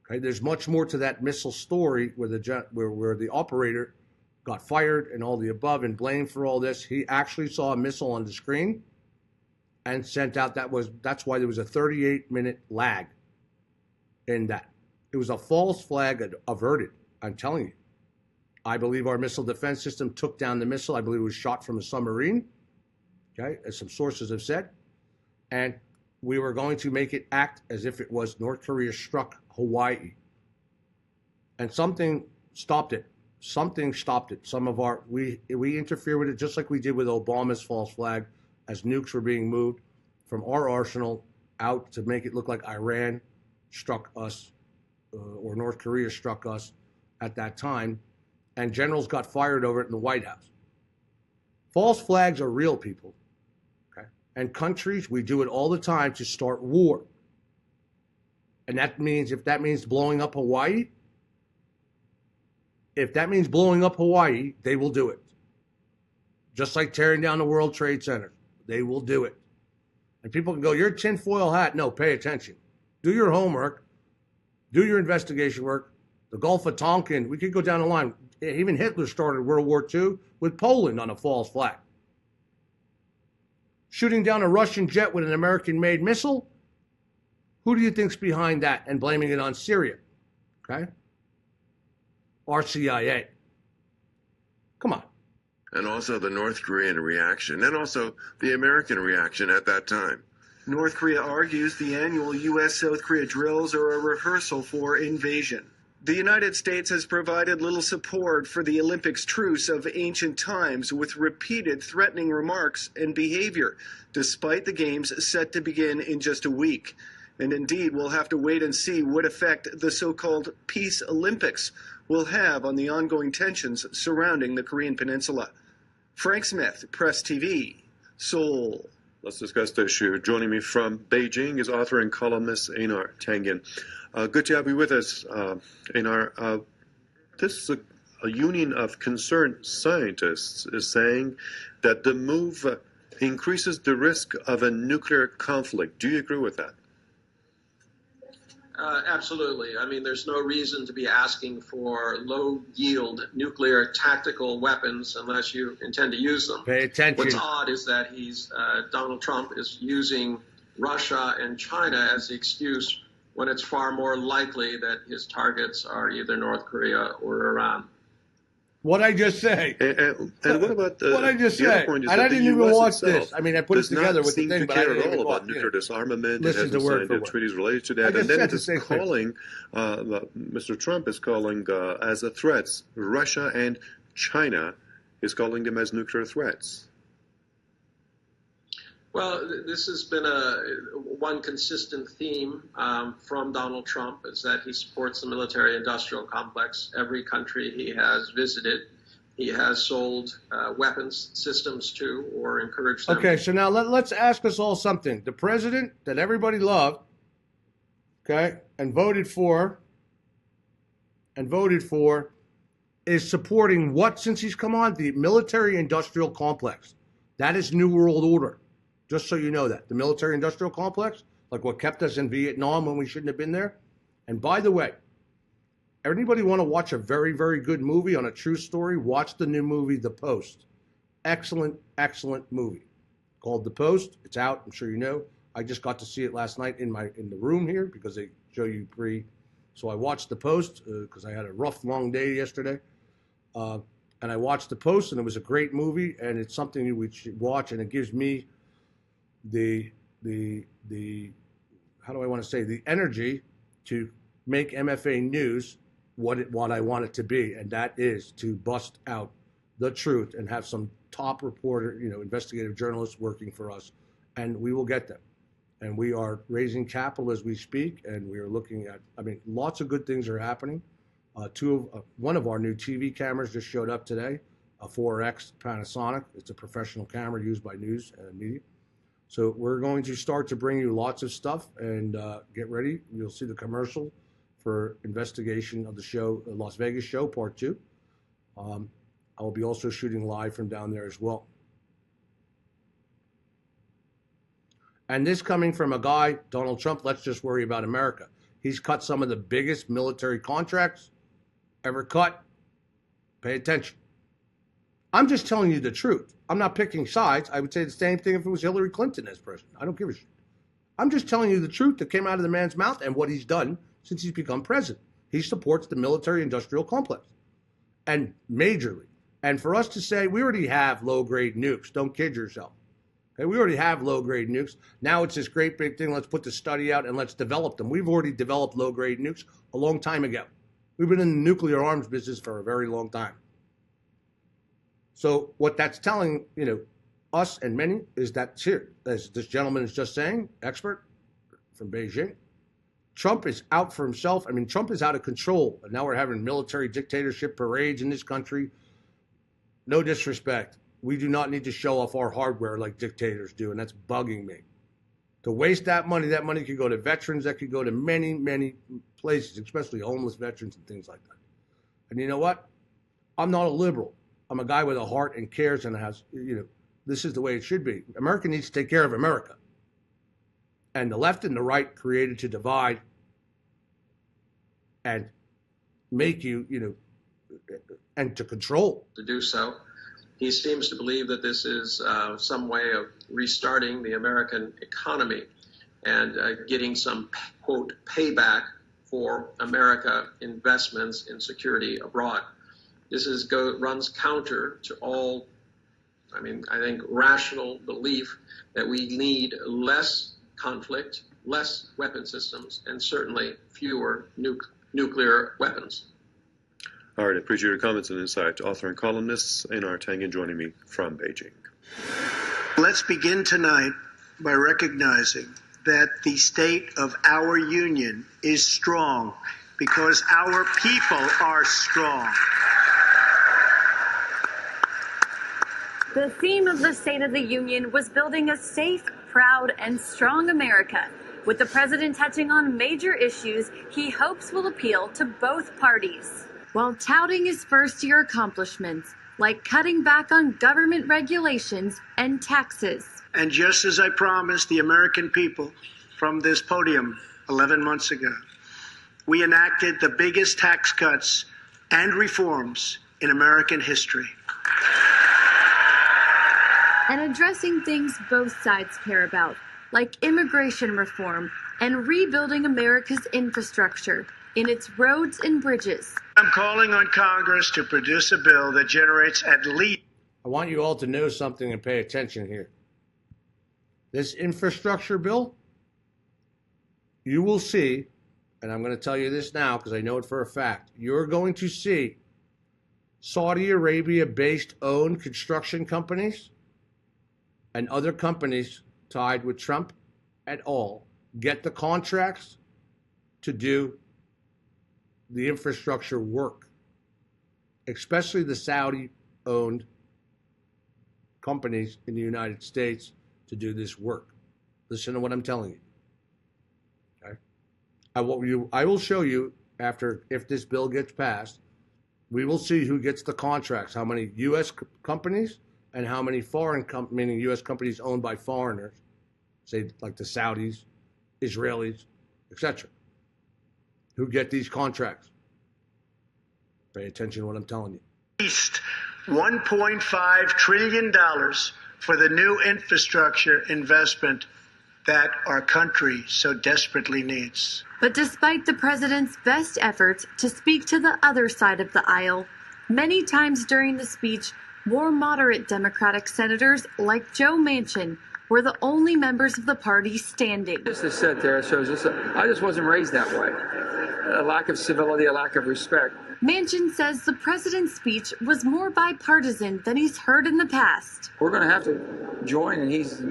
Okay, there's much more to that missile story where the operator got fired and all the above and blamed for all this. He actually saw a missile on the screen and sent out. That's why there was a 38-minute lag in that. It was a false flag averted. I'm telling you. I believe our missile defense system took down the missile. I believe it was shot from a submarine. Okay, as some sources have said. And we were going to make it act as if it was North Korea struck Hawaii. And something stopped it. Something stopped it. We interfere with it just like we did with Obama's false flag as nukes were being moved from our arsenal out to make it look like Iran struck us or North Korea struck us at that time. and generals got fired over it in the White House. False flags are real, people. Okay? And countries, we do it all the time to start war. And that means, if that means blowing up Hawaii, they will do it. Just like tearing down the World Trade Center. They will do it. And people can go, you're a tinfoil hat. No, pay attention. Do your homework. Do your investigation work. The Gulf of Tonkin, we could go down the line. Even Hitler started World War II with Poland on a false flag. Shooting down a Russian jet with an American-made missile, who do you think's behind that and blaming it on Syria? Okay? Our CIA. Come on. And also the North Korean reaction, and also the American reaction at that time. North Korea argues the annual U.S.-South Korea drills are a rehearsal for invasion. The United States has provided little support for the Olympics truce of ancient times with repeated threatening remarks and behavior, despite the games set to begin in just a week. And indeed, we'll have to wait and see what effect the so-called Peace Olympics will have on the ongoing tensions surrounding the Korean Peninsula. Frank Smith, Press TV, Seoul. Let's discuss the issue. Joining me from Beijing is author and columnist Einar Tangen. Good to have you with us, Einar. This is a union of concerned scientists is saying that the move increases the risk of a nuclear conflict. Do you agree with that? Absolutely. I mean, there's no reason to be asking for low-yield nuclear tactical weapons unless you intend to use them. Pay attention. What's odd is that Donald Trump is using Russia and China as the excuse when it's far more likely that his targets are either North Korea or Iran. What'd I just say? And what about what I just say? And I didn't even watch this. I mean, I put it together with the thing, but I didn't even about nuclear disarmament. Listen it hasn't to word signed for treaties related to that, and then it is calling. Mr. Trump is calling as a threats. Russia and China is calling them as nuclear threats. Well, this has been one consistent theme from Donald Trump is that he supports the military-industrial complex. Every country he has visited, he has sold weapons systems to or encouraged them. Okay, so now let's ask us all something. The president that everybody loved, okay, and voted for, is supporting what since he's come on? The military-industrial complex. That is New World Order. Just so you know that. The military-industrial complex, like what kept us in Vietnam when we shouldn't have been there. And by the way, anybody want to watch a very, very good movie on a true story? Watch the new movie, The Post. Excellent, excellent movie called The Post. It's out. I'm sure you know. I just got to see it last night in the room here because they show you free. So I watched The Post because I had a rough, long day yesterday. And I watched The Post, and it was a great movie, and it's something you should watch, and it gives me the how do I want to say, the energy to make MFA News what I want it to be, and that is to bust out the truth and have some top reporter, investigative journalists working for us, and we will get them. And we are raising capital as we speak, and we are looking at, lots of good things are happening. One of our new TV cameras just showed up today, a 4X Panasonic. It's a professional camera used by news and media. So we're going to start to bring you lots of stuff, and get ready. You'll see the commercial for investigation of the show, the Las Vegas show, part 2. I will be also shooting live from down there as well. And this coming from a guy, Donald Trump, let's just worry about America. He's cut some of the biggest military contracts ever cut. Pay attention. I'm just telling you the truth. I'm not picking sides. I would say the same thing if it was Hillary Clinton as president. I don't give a shit. I'm just telling you the truth that came out of the man's mouth and what he's done since he's become president. He supports the military-industrial complex, and majorly. And for us to say, we already have low-grade nukes. Don't kid yourself. Okay, we already have low-grade nukes. Now it's this great big thing. Let's put the study out and let's develop them. We've already developed low-grade nukes a long time ago. We've been in the nuclear arms business for a very long time. So what that's telling, us and many is that here, as this gentleman is just saying, expert from Beijing, Trump is out for himself. I mean, Trump is out of control. And now we're having military dictatorship parades in this country. No disrespect. We do not need to show off our hardware like dictators do, and that's bugging me. To waste that money could go to veterans, that could go to many, many places, especially homeless veterans and things like that. And you know what? I'm not a liberal. I'm a guy with a heart and cares and has, this is the way it should be. America needs to take care of America. And the left and the right created to divide and make you, and to control. To do so. He seems to believe that this is some way of restarting the American economy and getting some, quote, payback for America investments in security abroad. This runs counter to all, I think, rational belief that we need less conflict, less weapon systems, and certainly fewer nuclear weapons. All right, I appreciate your comments and insight. Author and columnist Einar Tangen joining me from Beijing. Let's begin tonight by recognizing that the state of our union is strong because our people are strong. The theme of the State of the Union was building a safe, proud, and strong America. With the president touching on major issues he hopes will appeal to both parties, while touting his first-year accomplishments, like cutting back on government regulations and taxes. And just as I promised the American people from this podium 11 months ago, we enacted the biggest tax cuts and reforms in American history. And addressing things both sides care about, like immigration reform and rebuilding America's infrastructure in its roads and bridges. I'm calling on Congress to produce a bill that generates at least... I want you all to know something and pay attention here. This infrastructure bill, you will see, and I'm going to tell you this now because I know it for a fact, you're going to see Saudi Arabia-based owned construction companies and other companies tied with Trump at all get the contracts to do the infrastructure work, especially the Saudi-owned companies in the United States to do this work. Listen to what I'm telling you. Okay? I will show you after, if this bill gets passed, we will see who gets the contracts, how many U.S. companies and how many foreign meaning U.S. companies owned by foreigners, say like the Saudis, Israelis, etc., who get these contracts. Pay attention to what I'm telling you. At least $1.5 trillion for the new infrastructure investment that our country so desperately needs. But despite the president's best efforts to speak to the other side of the aisle, many times during the speech, more moderate Democratic senators like Joe Manchin were the only members of the party standing. Just to sit there shows us I just wasn't raised that way. A lack of civility, a lack of respect. Manchin says the president's speech was more bipartisan than he's heard in the past. We're going to have to join, and he's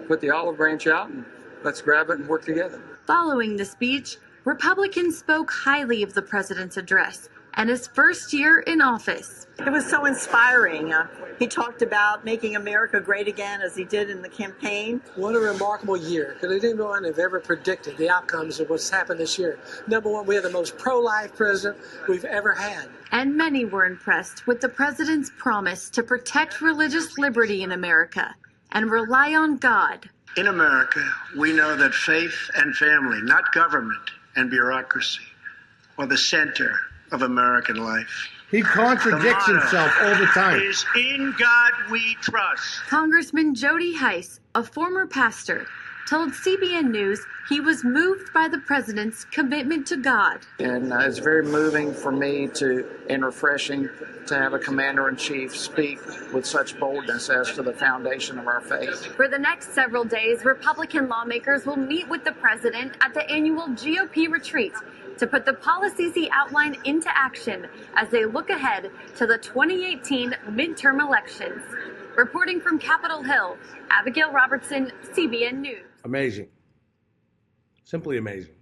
put the olive branch out, and let's grab it and work together. Following the speech, Republicans spoke highly of the president's address and his first year in office. It was so inspiring. He talked about making America great again, as he did in the campaign. What a remarkable year, because anyone have ever predicted the outcomes of what's happened this year. Number one, we have the most pro-life president we've ever had. And many were impressed with the president's promise to protect religious liberty in America and rely on God. In America, we know that faith and family, not government and bureaucracy, are the center of American life. He contradicts himself all the time. Is in God we trust. Congressman Jody Hice, a former pastor, told CBN News he was moved by the president's commitment to God. And it's very moving for me and refreshing to have a commander-in-chief speak with such boldness as to the foundation of our faith. For the next several days, Republican lawmakers will meet with the president at the annual GOP retreat to put the policies he outlined into action as they look ahead to the 2018 midterm elections. Reporting from Capitol Hill, Abigail Robertson, CBN News. Amazing. Simply amazing.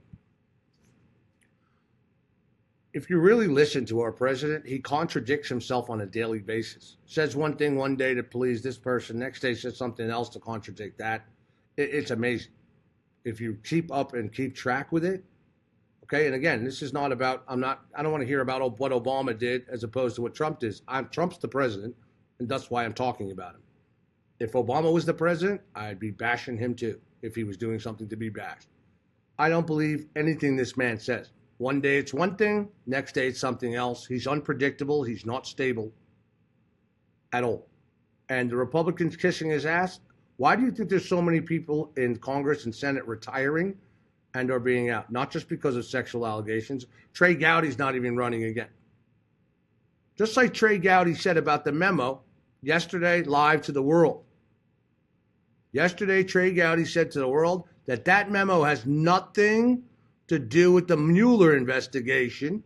if you really listen to our president, he contradicts himself on a daily basis. Says one thing one day to please this person, next day says something else to contradict that. It's amazing. If you keep up and keep track with it, okay, and again, this is not about, I don't want to hear about what Obama did as opposed to what Trump did. Trump's the president, and that's why I'm talking about him. If Obama was the president, I'd be bashing him too, if he was doing something to be bashed. I don't believe anything this man says. One day it's one thing, next day it's something else. He's unpredictable. He's not stable at all. And the Republicans kissing his ass, why do you think there's so many people in Congress and Senate retiring and are being out? Not just because of sexual allegations. Trey Gowdy's not even running again. Just like Trey Gowdy said about the memo yesterday live to the world. Yesterday, Trey Gowdy said to the world that that memo has nothing to do with the Mueller investigation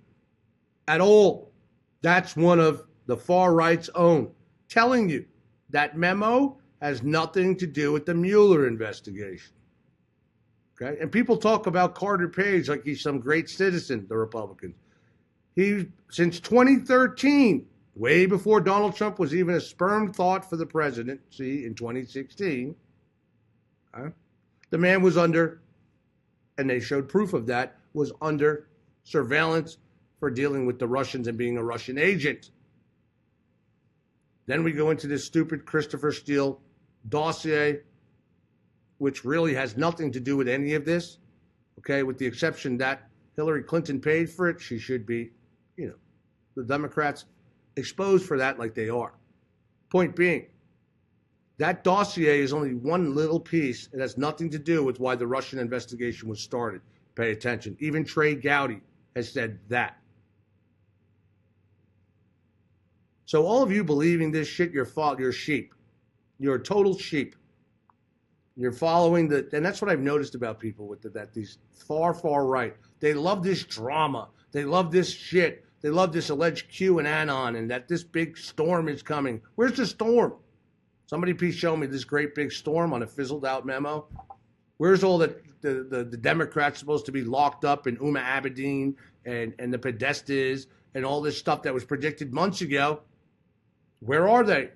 at all. That's one of the far right's own telling you that memo has nothing to do with the Mueller investigation. Okay? And people talk about Carter Page like he's some great citizen, the Republicans. Since 2013, way before Donald Trump was even a sperm thought for the presidency in 2016, the man was under, and they showed proof of that, was under surveillance for dealing with the Russians and being a Russian agent. Then we go into this stupid Christopher Steele dossier, which really has nothing to do with any of this, okay, with the exception that Hillary Clinton paid for it. She should be, the Democrats exposed for that like they are. Point being, that dossier is only one little piece. It has nothing to do with why the Russian investigation was started. Pay attention. Even Trey Gowdy has said that. So all of you believing this shit, you're sheep. You're a total sheep. You're following and that's what I've noticed about people with that these far right. They love this drama. They love this shit. They love this alleged QAnon and that this big storm is coming. Where's the storm? Somebody please show me this great big storm on a fizzled out memo. Where's all the Democrats supposed to be locked up in Uma Abedin and the Podestas and all this stuff that was predicted months ago? Where are they?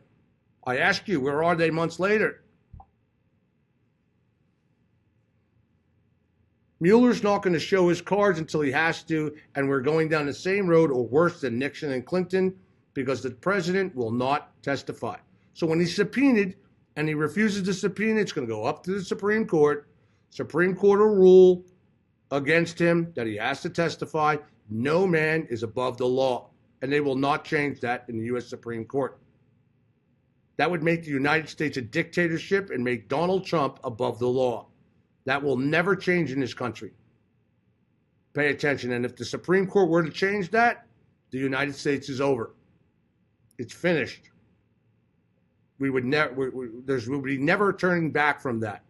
I ask you, where are they months later? Mueller's not going to show his cards until he has to, and we're going down the same road or worse than Nixon and Clinton because the president will not testify. So when he's subpoenaed and he refuses to subpoena, it's going to go up to the Supreme Court. Supreme Court will rule against him that he has to testify. No man is above the law, and they will not change that in the U.S. Supreme Court. That would make the United States a dictatorship and make Donald Trump above the law. That will never change in this country. Pay attention. And if the Supreme Court were to change that, the United States is over. It's finished. We would be never turning back from that.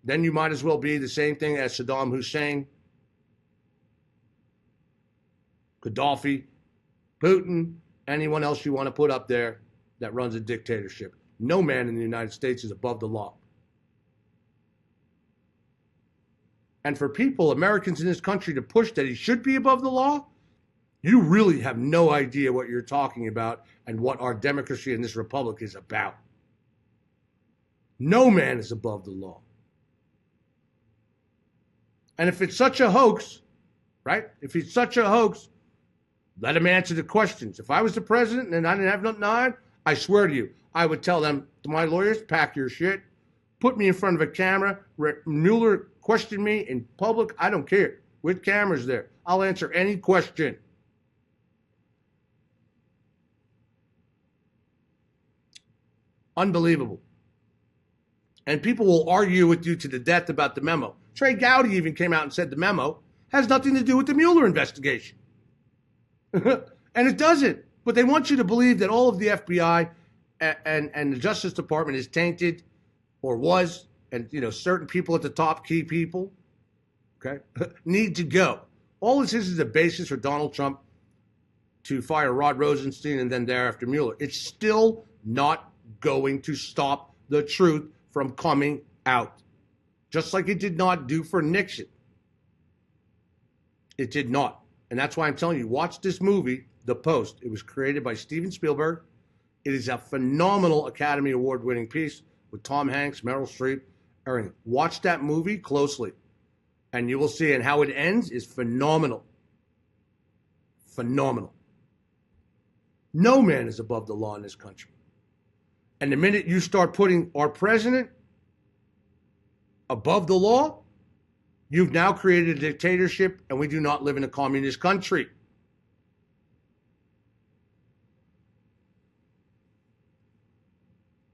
Then you might as well be the same thing as Saddam Hussein, Gaddafi, Putin, anyone else you want to put up there that runs a dictatorship. No man in the United States is above the law. And for people, Americans in this country, to push that he should be above the law, you really have no idea what you're talking about and what our democracy in this republic is about. No man is above the law. And if it's such a hoax, right? If it's such a hoax, let him answer the questions. If I was the president and I didn't have nothing on, I swear to you, I would tell them, to my lawyers, pack your shit, put me in front of a camera, Mueller question me in public, I don't care. With cameras there, I'll answer any question. Unbelievable. And people will argue with you to the death about the memo. Trey Gowdy even came out and said the memo has nothing to do with the Mueller investigation. And it doesn't. But they want you to believe that all of the FBI and the Justice Department is tainted or was, and certain people at the top, key people, okay, need to go. All this is a basis for Donald Trump to fire Rod Rosenstein and then thereafter Mueller. It's still not going to stop the truth from coming out. Just like it did not do for Nixon. It did not. And that's why I'm telling you, watch this movie, The Post. It was created by Steven Spielberg. It is a phenomenal Academy Award-winning piece with Tom Hanks, Meryl Streep, everything. Watch that movie closely, and you will see. And how it ends is phenomenal. Phenomenal. No man is above the law in this country. And the minute you start putting our president above the law, you've now created a dictatorship, and we do not live in a communist country.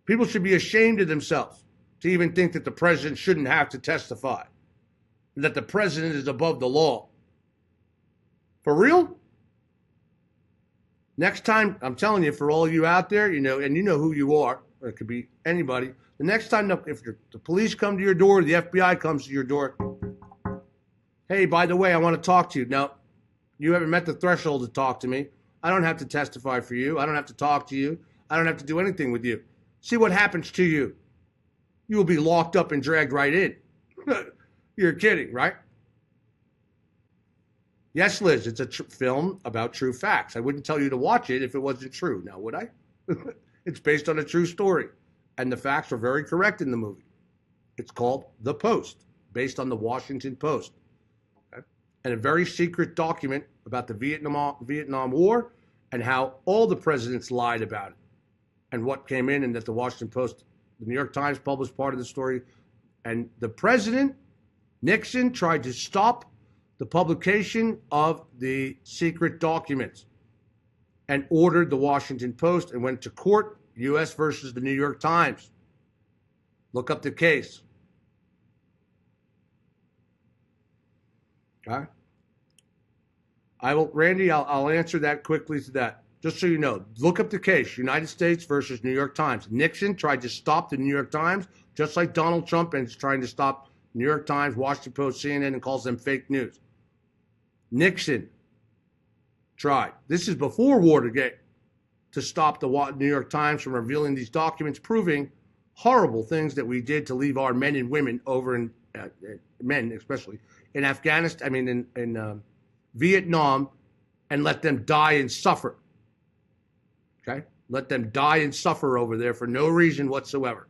People should be ashamed of themselves to even think that the president shouldn't have to testify, and that the president is above the law. For real? Next time, I'm telling you, for all you out there, you know, and you know who you are, or it could be anybody, the next time if the police come to your door, the FBI comes to your door, hey, by the way, I want to talk to you. No, you haven't met the threshold to talk to me. I don't have to testify for you. I don't have to talk to you. I don't have to do anything with you. See what happens to you. You will be locked up and dragged right in. You're kidding, right? Yes, Liz, it's a film about true facts. I wouldn't tell you to watch it if it wasn't true. Now, would I? It's based on a true story. And the facts are very correct in the movie. It's called The Post, based on the Washington Post. Okay? And a very secret document about the Vietnam War and how all the presidents lied about it. And what came in, and that the Washington Post, the New York Times published part of the story. And the president, Nixon, tried to stop the publication of the secret documents and ordered the Washington Post and went to court, U.S. versus the New York Times. Look up the case. Okay? Randy, I'll answer that quickly to that. Just so you know, look up the case, United States versus New York Times. Nixon tried to stop the New York Times, just like Donald Trump is trying to stop New York Times, Washington Post, CNN, and calls them fake news. Nixon tried. This is before Watergate, to stop the New York Times from revealing these documents, proving horrible things that we did to leave our men and women over in, men especially, in Afghanistan, in Vietnam, and let them die and suffer. Okay? Let them die and suffer over there for no reason whatsoever.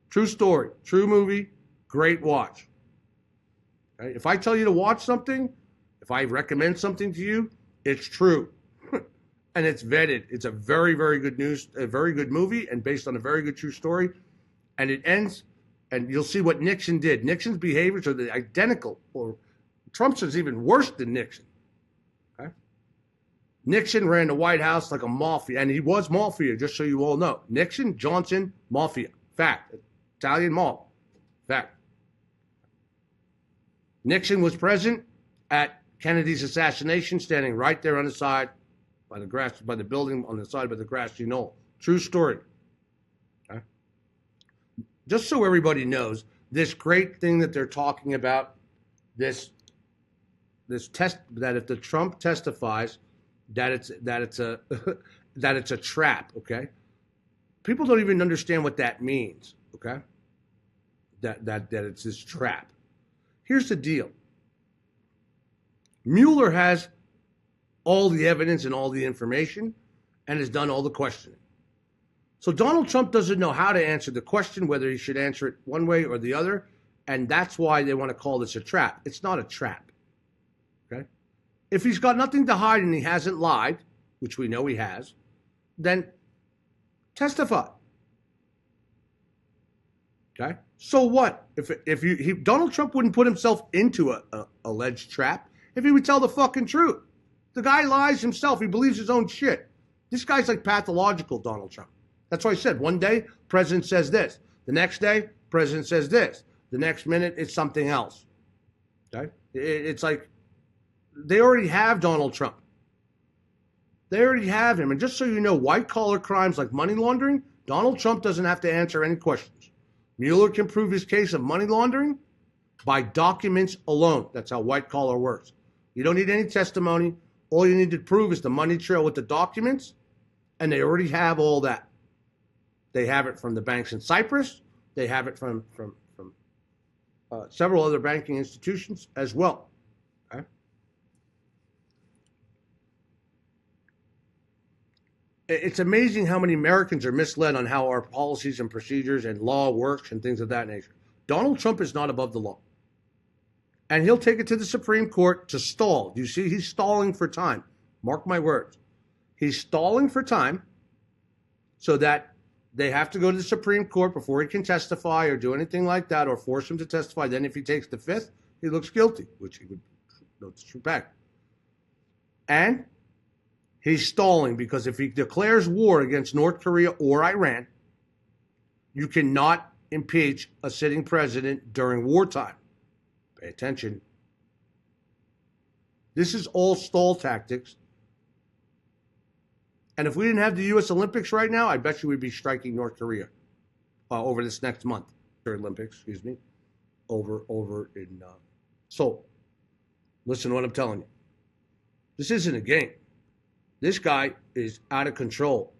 True story, true movie, great watch. Okay? If I tell you to watch something, if I recommend something to you, it's true. And it's vetted. It's a very, very good movie, and based on a very good true story. And it ends, and you'll see what Nixon did. Nixon's behaviors are identical, or Trump's is even worse than Nixon. Okay? Nixon ran the White House like a mafia, and he was mafia, just so you all know. Nixon, Johnson, mafia. Fact. Italian mob. Fact. Nixon was present at Kennedy's assassination, standing right there on the side by the building on the side by the grassy knoll. True story. Okay? Just so everybody knows, this great thing that they're talking about, this test, that if the Trump testifies, that it's a that it's a trap. Okay, people don't even understand what that means. Okay, that it's this trap. Here's the deal. Mueller has all the evidence and all the information and has done all the questioning. So Donald Trump doesn't know how to answer the question, whether he should answer it one way or the other, and that's why they want to call this a trap. It's not a trap. Okay? If he's got nothing to hide and he hasn't lied, which we know he has, then testify. Okay? So what? If Donald Trump wouldn't put himself into a alleged trap if he would tell the fucking truth. The guy lies himself. He believes his own shit. This guy's like pathological, Donald Trump. That's why I said one day, president says this. The next day, president says this. The next minute, it's something else. Okay? It's like they already have Donald Trump. They already have him. And just so you know, white-collar crimes like money laundering, Donald Trump doesn't have to answer any questions. Mueller can prove his case of money laundering by documents alone. That's how white-collar works. You don't need any testimony. All you need to prove is the money trail with the documents, and they already have all that. They have it from the banks in Cyprus. They have it from several other banking institutions as well. Okay? It's amazing how many Americans are misled on how our policies and procedures and law works and things of that nature. Donald Trump is not above the law. And he'll take it to the Supreme Court to stall. You see, he's stalling for time. Mark my words. He's stalling for time so that they have to go to the Supreme Court before he can testify or do anything like that or force him to testify. Then if he takes the fifth, he looks guilty, which he would disrespect. And he's stalling because if he declares war against North Korea or Iran, you cannot impeach a sitting president during wartime. Pay attention. This is all stall tactics. And if we didn't have the U.S. Olympics right now, I bet you we'd be striking North Korea over this next month. Olympics, excuse me, over in Seoul. Listen to what I'm telling you. This isn't a game. This guy is out of control.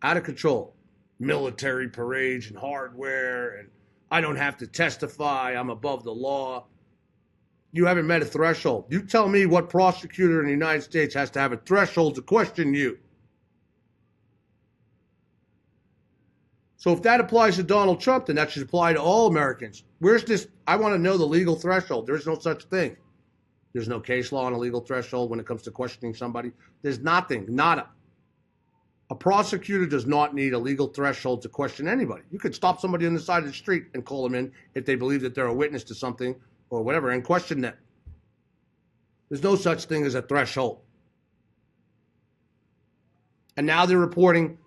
Out of control. Military parades and hardware, and I don't have to testify. I'm above the law. You haven't met a threshold. You tell me what prosecutor in the United States has to have a threshold to question you. So if that applies to Donald Trump, then that should apply to all Americans. Where's this? I want to know the legal threshold. There's no such thing. There's no case law on a legal threshold when it comes to questioning somebody. There's nothing, nada. A prosecutor does not need a legal threshold to question anybody. You could stop somebody on the side of the street and call them in if they believe that they're a witness to something or whatever and question them. There's no such thing as a threshold. And now they're reporting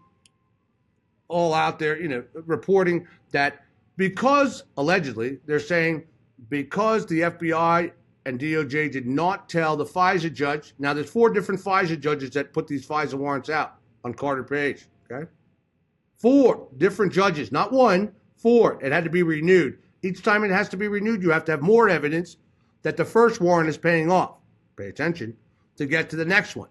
all out there, reporting that because, allegedly, they're saying because the FBI and DOJ did not tell the FISA judge. Now, there's 4 different FISA judges that put these FISA warrants out on Carter Page, okay? 4 different judges, not 1, 4. It had to be renewed. Each time it has to be renewed, you have to have more evidence that the first warrant is paying off. Pay attention to get to the next one.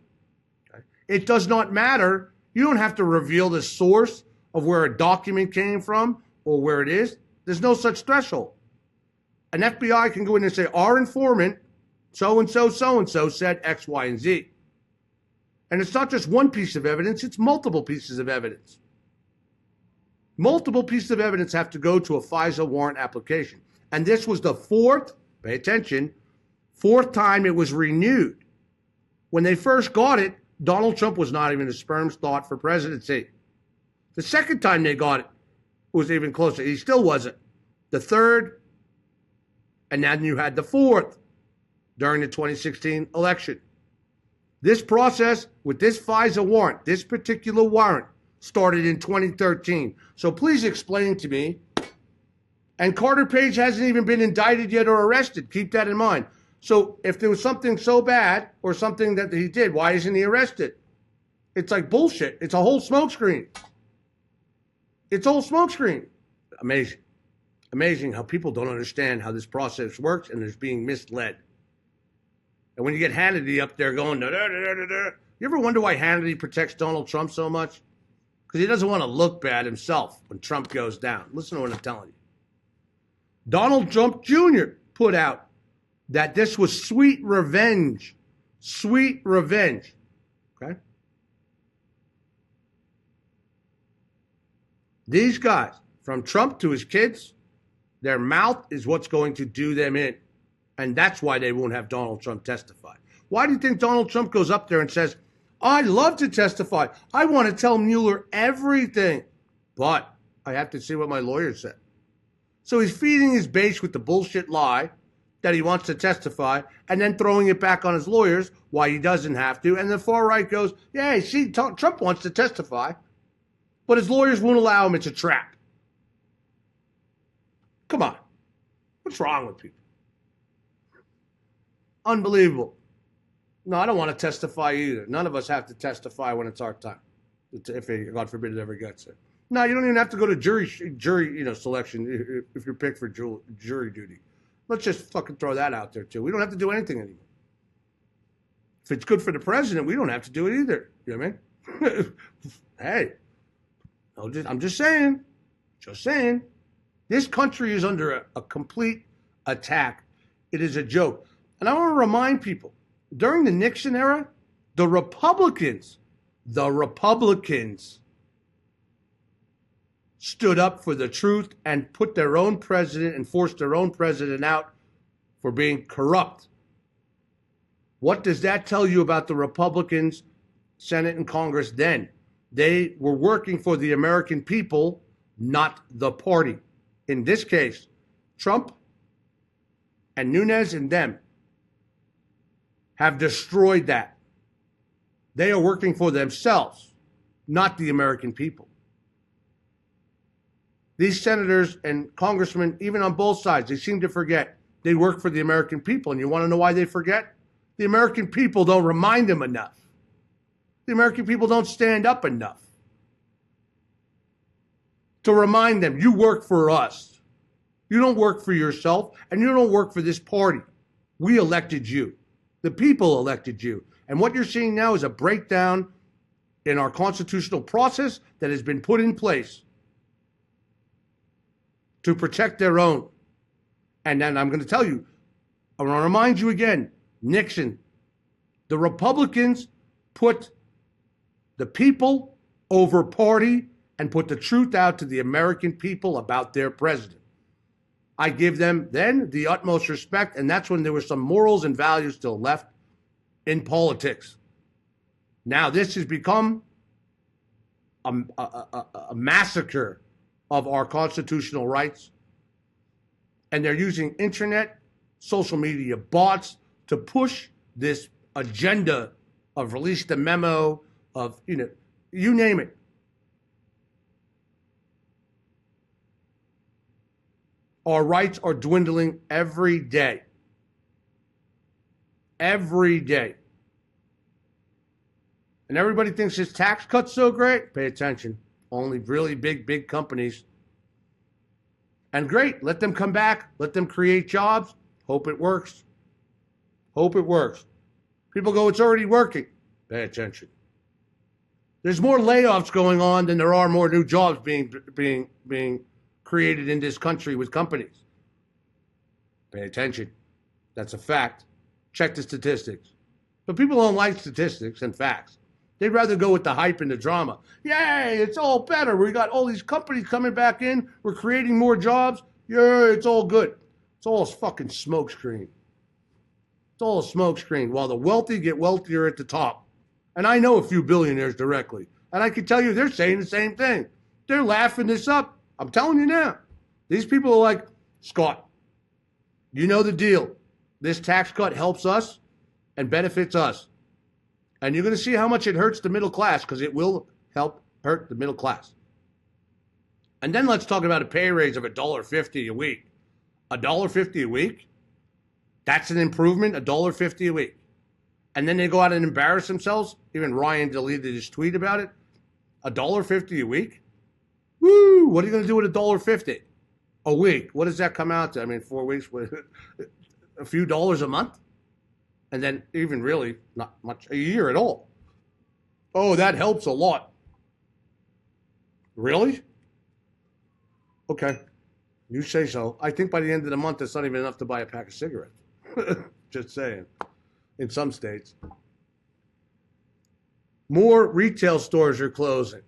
Okay? It does not matter. You don't have to reveal the source of where a document came from or where it is. There's no such threshold. An FBI can go in and say, our informant, so-and-so, so-and-so said X, Y, and Z. And it's not just one piece of evidence, it's multiple pieces of evidence. Multiple pieces of evidence have to go to a FISA warrant application. And this was the 4th, pay attention, 4th time it was renewed. When they first got it, Donald Trump was not even a sperm's thought for presidency. The 2nd time they got it was even closer. He still wasn't. The 3rd, and then you had the 4th during the 2016 election. This process with this FISA warrant, this particular warrant, started in 2013. So please explain to me. And Carter Page hasn't even been indicted yet or arrested. Keep that in mind. So if there was something so bad or something that he did, why isn't he arrested? It's like bullshit. It's a whole smokescreen. It's a whole smokescreen. Amazing. Amazing how people don't understand how this process works and is being misled. And when you get Hannity up there going, da, da, da, da, da, you ever wonder why Hannity protects Donald Trump so much? Because he doesn't want to look bad himself when Trump goes down. Listen to what I'm telling you. Donald Trump Jr. put out that this was sweet revenge. Sweet revenge. Okay? These guys, from Trump to his kids, their mouth is what's going to do them in. And that's why they won't have Donald Trump testify. Why do you think Donald Trump goes up there and says, I'd love to testify. I want to tell Mueller everything. But I have to see what my lawyer said. So he's feeding his base with the bullshit lie that he wants to testify and then throwing it back on his lawyers why he doesn't have to. And the far right goes, yeah, see, Trump wants to testify, but his lawyers won't allow him. It's a trap. Come on. What's wrong with people? Unbelievable. No, I don't want to testify either. None of us have to testify when it's our time. If God forbid it ever gets there. No, you don't even have to go to jury selection if you're picked for jury duty. Let's just fucking throw that out there too. We don't have to do anything anymore. If it's good for the president, we don't have to do it either. You know what I mean? Hey, I'm just saying. Just saying. This country is under a complete attack. It is a joke. And I want to remind people, during the Nixon era, the Republicans The Republicans stood up for the truth and put their own president and forced their own president out for being corrupt. What does that tell you about the Republicans, Senate and Congress then? They were working for the American people, not the party. In this case, Trump and Nunes and them have destroyed that. They are working for themselves, not the American people. These senators and congressmen, even on both sides, they seem to forget they work for the American people. And you want to know why they forget? The American people don't remind them enough. The American people don't stand up enough to remind them, you work for us. You don't work for yourself, and you don't work for this party. We elected you. The people elected you. And what you're seeing now is a breakdown in our constitutional process that has been put in place to protect their own. And then I'm going to tell you, I'm going to remind you again, Nixon, the Republicans put the people over party and put the truth out to the American people about their president. I give them then the utmost respect, and that's when there were some morals and values still left in politics. Now this has become a massacre of our constitutional rights, and they're using internet, social media bots to push this agenda of release the memo, of, you name it. Our rights are dwindling every day. Every day. And everybody thinks this tax cut's so great. Pay attention. Only really big companies. And great, let them come back. Let them create jobs. Hope it works. Hope it works. People go, it's already working. Pay attention. There's more layoffs going on than there are more new jobs being created in this country with companies. Pay attention. That's a fact. Check the statistics. But people don't like statistics and facts. They'd rather go with the hype and the drama. Yay, it's all better. We got all these companies coming back in. We're creating more jobs. Yeah, it's all good. It's all a fucking smokescreen. It's all a smokescreen while the wealthy get wealthier at the top. And I know a few billionaires directly. And I can tell you they're saying the same thing. They're laughing this up. I'm telling you now. These people are like, Scott, you know the deal. This tax cut helps us and benefits us. And you're going to see how much it hurts the middle class, because it will help hurt the middle class. And then let's talk about a pay raise of $1.50 a week. $1.50 a week? That's an improvement, $1.50 a week. And then they go out and embarrass themselves. Even Ryan deleted his tweet about it. $1.50 a week? Woo! What are you going to do with $1.50 a week? What does that come out to? I mean, 4 weeks with a few dollars a month? And then even really not much a year at all. Oh, that helps a lot. Really? Okay. You say so. I think by the end of the month, it's not even enough to buy a pack of cigarettes. Just saying. In some states. More retail stores are closing.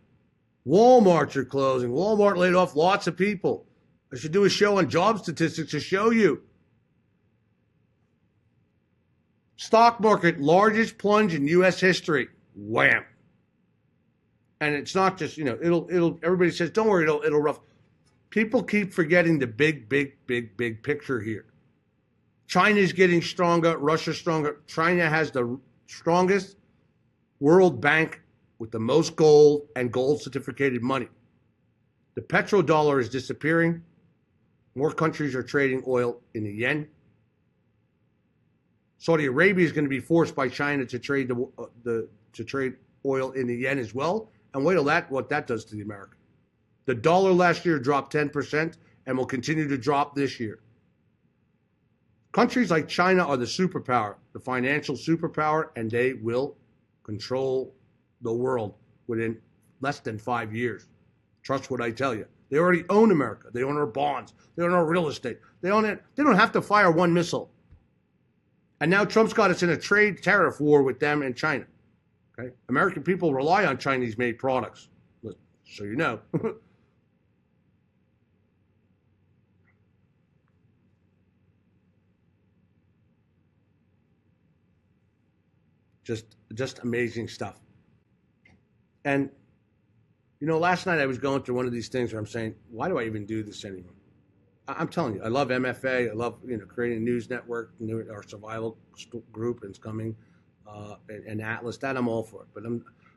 Walmarts are closing. Walmart laid off lots of people. I should do a show on job statistics to show you. Stock market, largest plunge in U.S. history. Wham. And it's not just, it'll. Everybody says, don't worry, it'll rough. People keep forgetting the big picture here. China's getting stronger. Russia's stronger. China has the strongest world bank with the most gold and gold certificated money. The petrodollar is disappearing. More countries are trading oil in the yen. Saudi Arabia is going to be forced by China to trade to trade oil in the yen as well. And wait till what that does to the America. The dollar last year dropped 10% and will continue to drop this year. Countries like China are the superpower, the financial superpower, and they will control the world within less than 5 years. Trust what I tell you. They already own America. They own our bonds. They own our real estate. They own it. They don't have to fire one missile. And now Trump's got us in a trade tariff war with them and China. Okay? American people rely on Chinese-made products, so you know. Just amazing stuff. And, you know, last night I was going through one of these things where I'm saying, why do I even do this anymore? I'm telling you, I love MFA. I love, you know, creating a news network, our survival group, and it's coming, and Atlas. That I'm all for it. But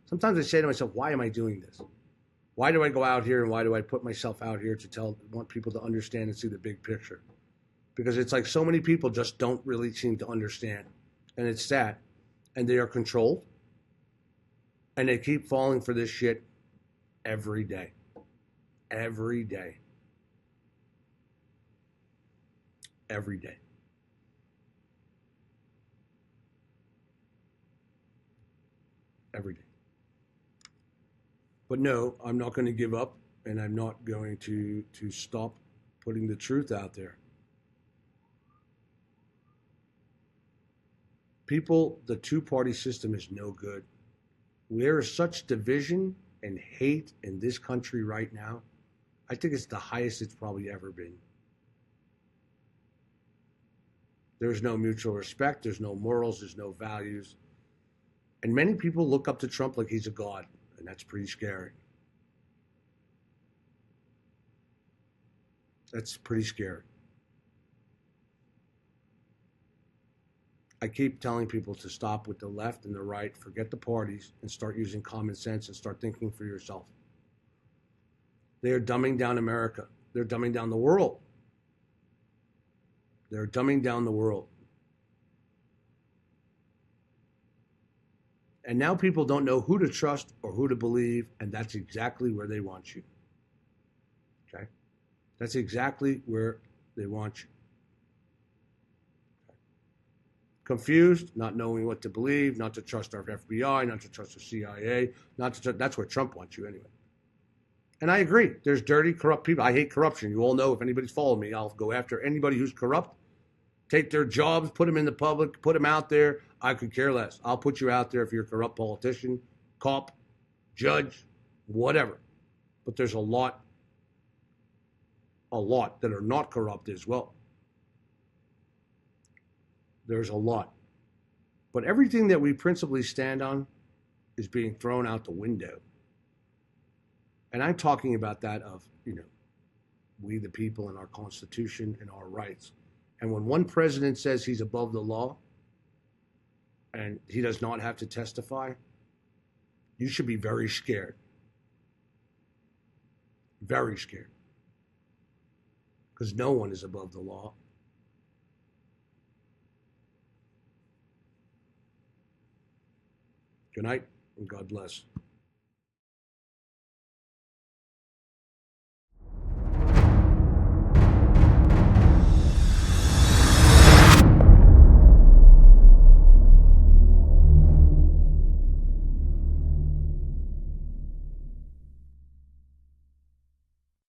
sometimes I say to myself, why am I doing this? Why do I go out here and why do I put myself out here to want people to understand and see the big picture? Because it's like so many people just don't really seem to understand, and it's sad, and they are controlled, and they keep falling for this shit every day, every day. Every day. Every day. But no, I'm not going to give up, and I'm not going to stop putting the truth out there. People, the two-party system is no good. There is such division and hate in this country right now. I think it's the highest it's probably ever been. There's no mutual respect. There's no morals. There's no values. And many people look up to Trump like he's a god, and that's pretty scary. That's pretty scary. I keep telling people to stop with the left and the right, forget the parties, and start using common sense and start thinking for yourself. They are dumbing down America. They're dumbing down the world. They're dumbing down the world. And now people don't know who to trust or who to believe, and that's exactly where they want you. Okay? That's exactly where they want you. Okay. Confused, not knowing what to believe, not to trust our FBI, not to trust the CIA, that's where Trump wants you anyway. And I agree. There's dirty, corrupt people. I hate corruption. You all know if anybody's followed me, I'll go after anybody who's corrupt. Take their jobs, put them in the public, put them out there. I could care less. I'll put you out there if you're a corrupt politician, cop, judge, whatever. But there's a lot that are not corrupt as well. There's a lot. But everything that we principally stand on is being thrown out the window. And I'm talking about that of, you know, we the people and our Constitution and our rights. And when one president says he's above the law and he does not have to testify, you should be very scared. Very scared. Because no one is above the law. Good night and God bless.